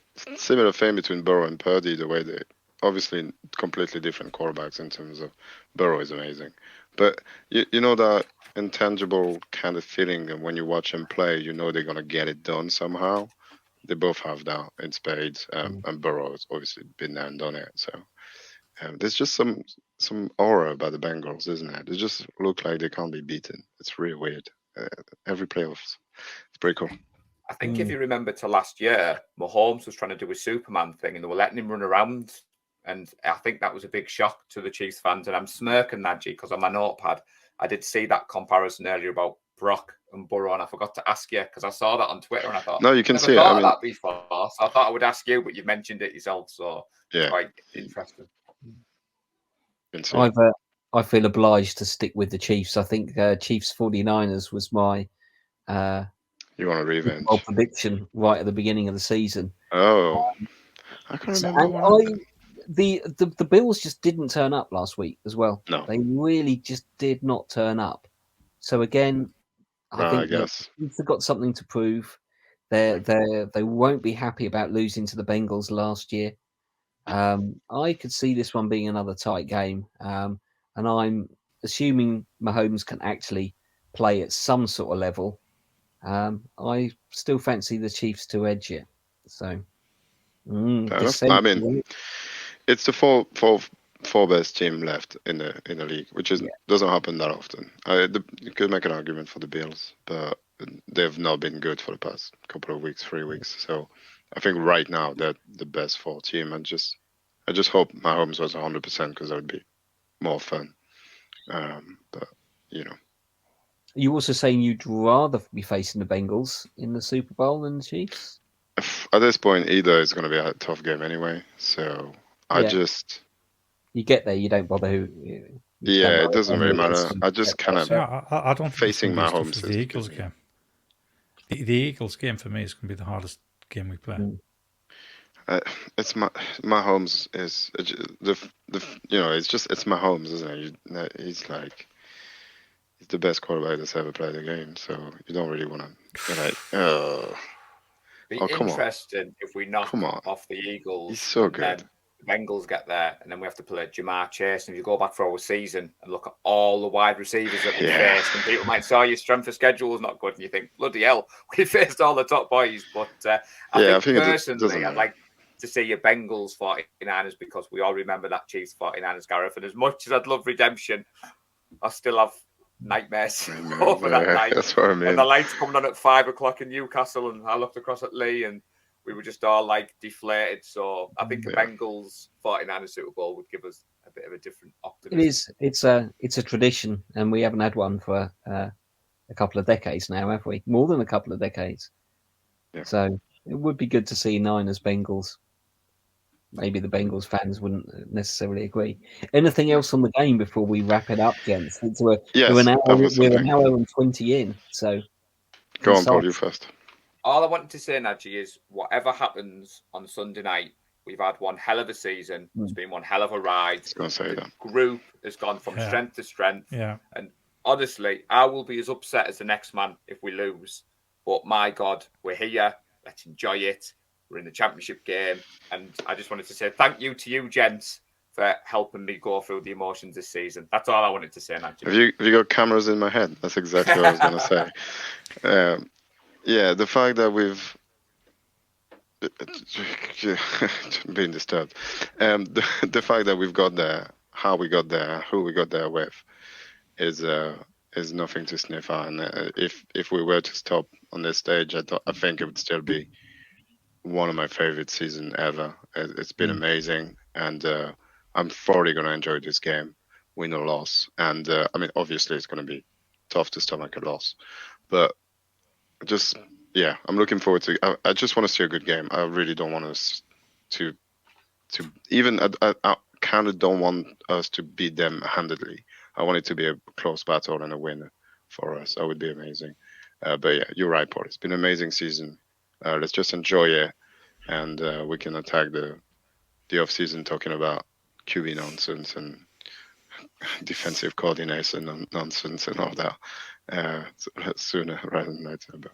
thing between Burrow and Purdy. The way they obviously completely different quarterbacks in terms of Burrow is amazing, but you know that intangible kind of feeling, and when you watch them play, you know they're gonna get it done somehow. They both have that in spades, and Burrow has obviously been there and done it. So there's just some aura about the Bengals, isn't it? They just look like they can't be beaten. It's really weird. Every playoffs, it's pretty cool. I think if you remember to last year, Mahomes was trying to do a Superman thing, and they were letting him run around. And I think that was a big shock to the Chiefs fans. And I'm smirking, Najee, because on my notepad, I did see that comparison earlier about Brock and Burrow, and I forgot to ask you because I saw that on Twitter, and I thought, no, you can see it. I mean, that before, so I thought I would ask you, but you mentioned it yourself, so yeah, quite interesting. I feel obliged to stick with the Chiefs. I think Chiefs 49ers was my you want a revenge prediction right at the beginning of the season. Oh, I can't remember. The Bills just didn't turn up last week as well. No, they really just did not turn up. So again, I think they've got something to prove. They won't be happy about losing to the Bengals last year. I could see this one being another tight game, and I'm assuming Mahomes can actually play at some sort of level. I still fancy the Chiefs to edge it. So, I mean, it's the four best team left in the league, which doesn't happen that often. You could make an argument for the Bills, but they've not been good for the past couple of weeks, 3 weeks. So I think right now they're the best 4 team, and I just hope Mahomes was 100% because that would be more fun. But Are you also saying you'd rather be facing the Bengals in the Super Bowl than the Chiefs? At this point, either is going to be a tough game anyway. So you get there, you don't bother who. It doesn't really matter. I just kind of I don't think facing Mahomes. The Eagles game. The Eagles game for me is going to be the hardest game we play. It's Mahomes is it's Mahomes, isn't it? He's the best quarterback that's ever played the game. So you don't really want to. Be interesting if we knock off the Eagles. He's so good. Then the Bengals get there, and then we have to play Jamar Chase. And if you go back for our season and look at all the wide receivers that we faced, and people might say, your strength of schedule is not good, and you think, bloody hell, we faced all the top boys. But I think personally, I'd like to see your Bengals 49ers because we all remember that Chiefs 49ers, Gareth. And as much as I'd love redemption, I still have nightmares over that night. That's what I mean. And the lights coming on at 5 o'clock in Newcastle, and I looked across at Lee, and we were just all deflated. So I think the Bengals 49ers Super Bowl would give us a bit of a different optimism. It is. It's a tradition, and we haven't had one for a couple of decades now, have we? More than a couple of decades. Yeah. So it would be good to see Niners Bengals. maybe the Bengals fans wouldn't necessarily agree. Anything else on the game before we wrap it up, gents? We're Yes, an hour, that was we're an something. hour and 20 in, so Go on, Paul, concise. you first. All I wanted to say, Najee, is whatever happens on Sunday night, we've had one hell of a season. It's been one hell of a ride. I was going to say The that. group has gone from Yeah. strength to strength. Yeah. And honestly, I will be as upset as the next man if we lose. But my God, we're here. Let's enjoy it. We're in the championship game. And I just wanted to say thank you to you, gents, for helping me go through the emotions this season. That's all I wanted to say, Najee. Have you got cameras in my head? That's exactly what I was going to say. Yeah, the fact that we've been disturbed. The fact that we've got there, how we got there, who we got there with, is nothing to sniff at. And if we were to stop on this stage, I think it would still be one of my favorite seasons ever. It's been amazing, and I'm thoroughly going to enjoy this game, win or loss. And I mean, obviously, it's going to be tough to stomach a loss, but just I'm looking forward to. I just want to see a good game. I really don't want us to even. I kind of don't want us to beat them handedly. I want it to be a close battle and a win for us. That would be amazing. But yeah, you're right, Paul. It's been an amazing season. Let's just enjoy it, and we can attack the off season talking about QB nonsense and defensive coordination nonsense and all that sooner rather than later. But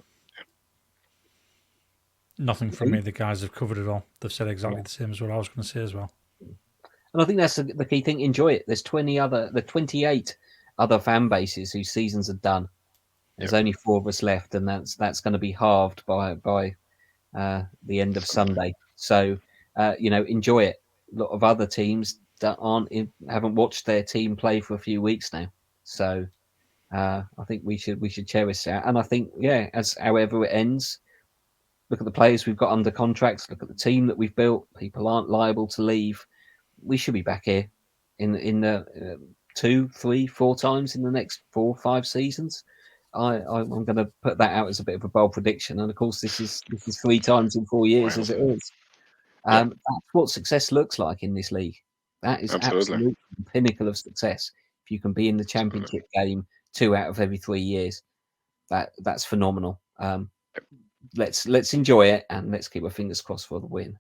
Nothing from me. The guys have covered it all. They've said exactly the same as what I was going to say as well. And I think that's the key thing. Enjoy it. There's 28 other fan bases whose seasons are done. There's only 4 of us left, and that's going to be halved by the end of Sunday. So enjoy it. A lot of other teams that haven't watched their team play for a few weeks now. So I think we should cherish that. And I think as however it ends, look at the players we've got under contracts. Look at the team that we've built. People aren't liable to leave. We should be back here in the 2, 3, 4 times in the next 4 or 5 seasons. I'm going to put that out as a bit of a bold prediction, and of course, this is 3 times in 4 years as it is. That's what success looks like in this league. That is absolutely the pinnacle of success. If you can be in the championship game 2 out of every 3 years, that's phenomenal. Let's enjoy it, and let's keep our fingers crossed for the win.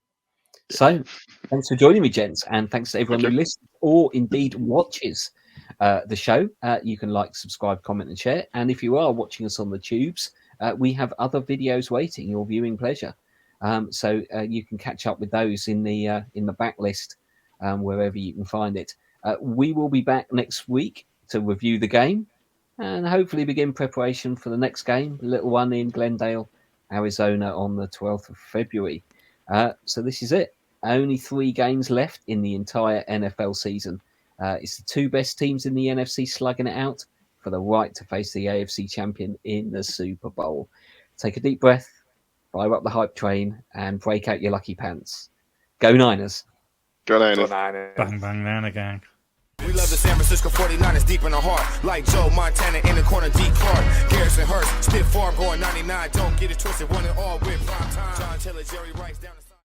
So, thanks for joining me, gents, and thanks to everyone who listens or indeed watches the show. You can like, subscribe, comment, and share. And if you are watching us on the tubes, we have other videos waiting your viewing pleasure. So you can catch up with those in the backlist wherever you can find it. We will be back next week to review the game and hopefully begin preparation for the next game, the little one in Glendale, Arizona, on the 12th of February. So this is it. Only 3 games left in the entire NFL season. It's the 2 best teams in the NFC slugging it out for the right to face the AFC champion in the Super Bowl. Take a deep breath, fire up the hype train, and break out your lucky pants. Go Niners. Go Niners. Bang, bang, Niner gang. We love the San Francisco 49ers deep in the heart. Like Joe Montana in the corner, D. Clark. Garrison Hurst, stiff farm going 99. Don't get it twisted, one and all with prime time. John Taylor, Jerry Rice down the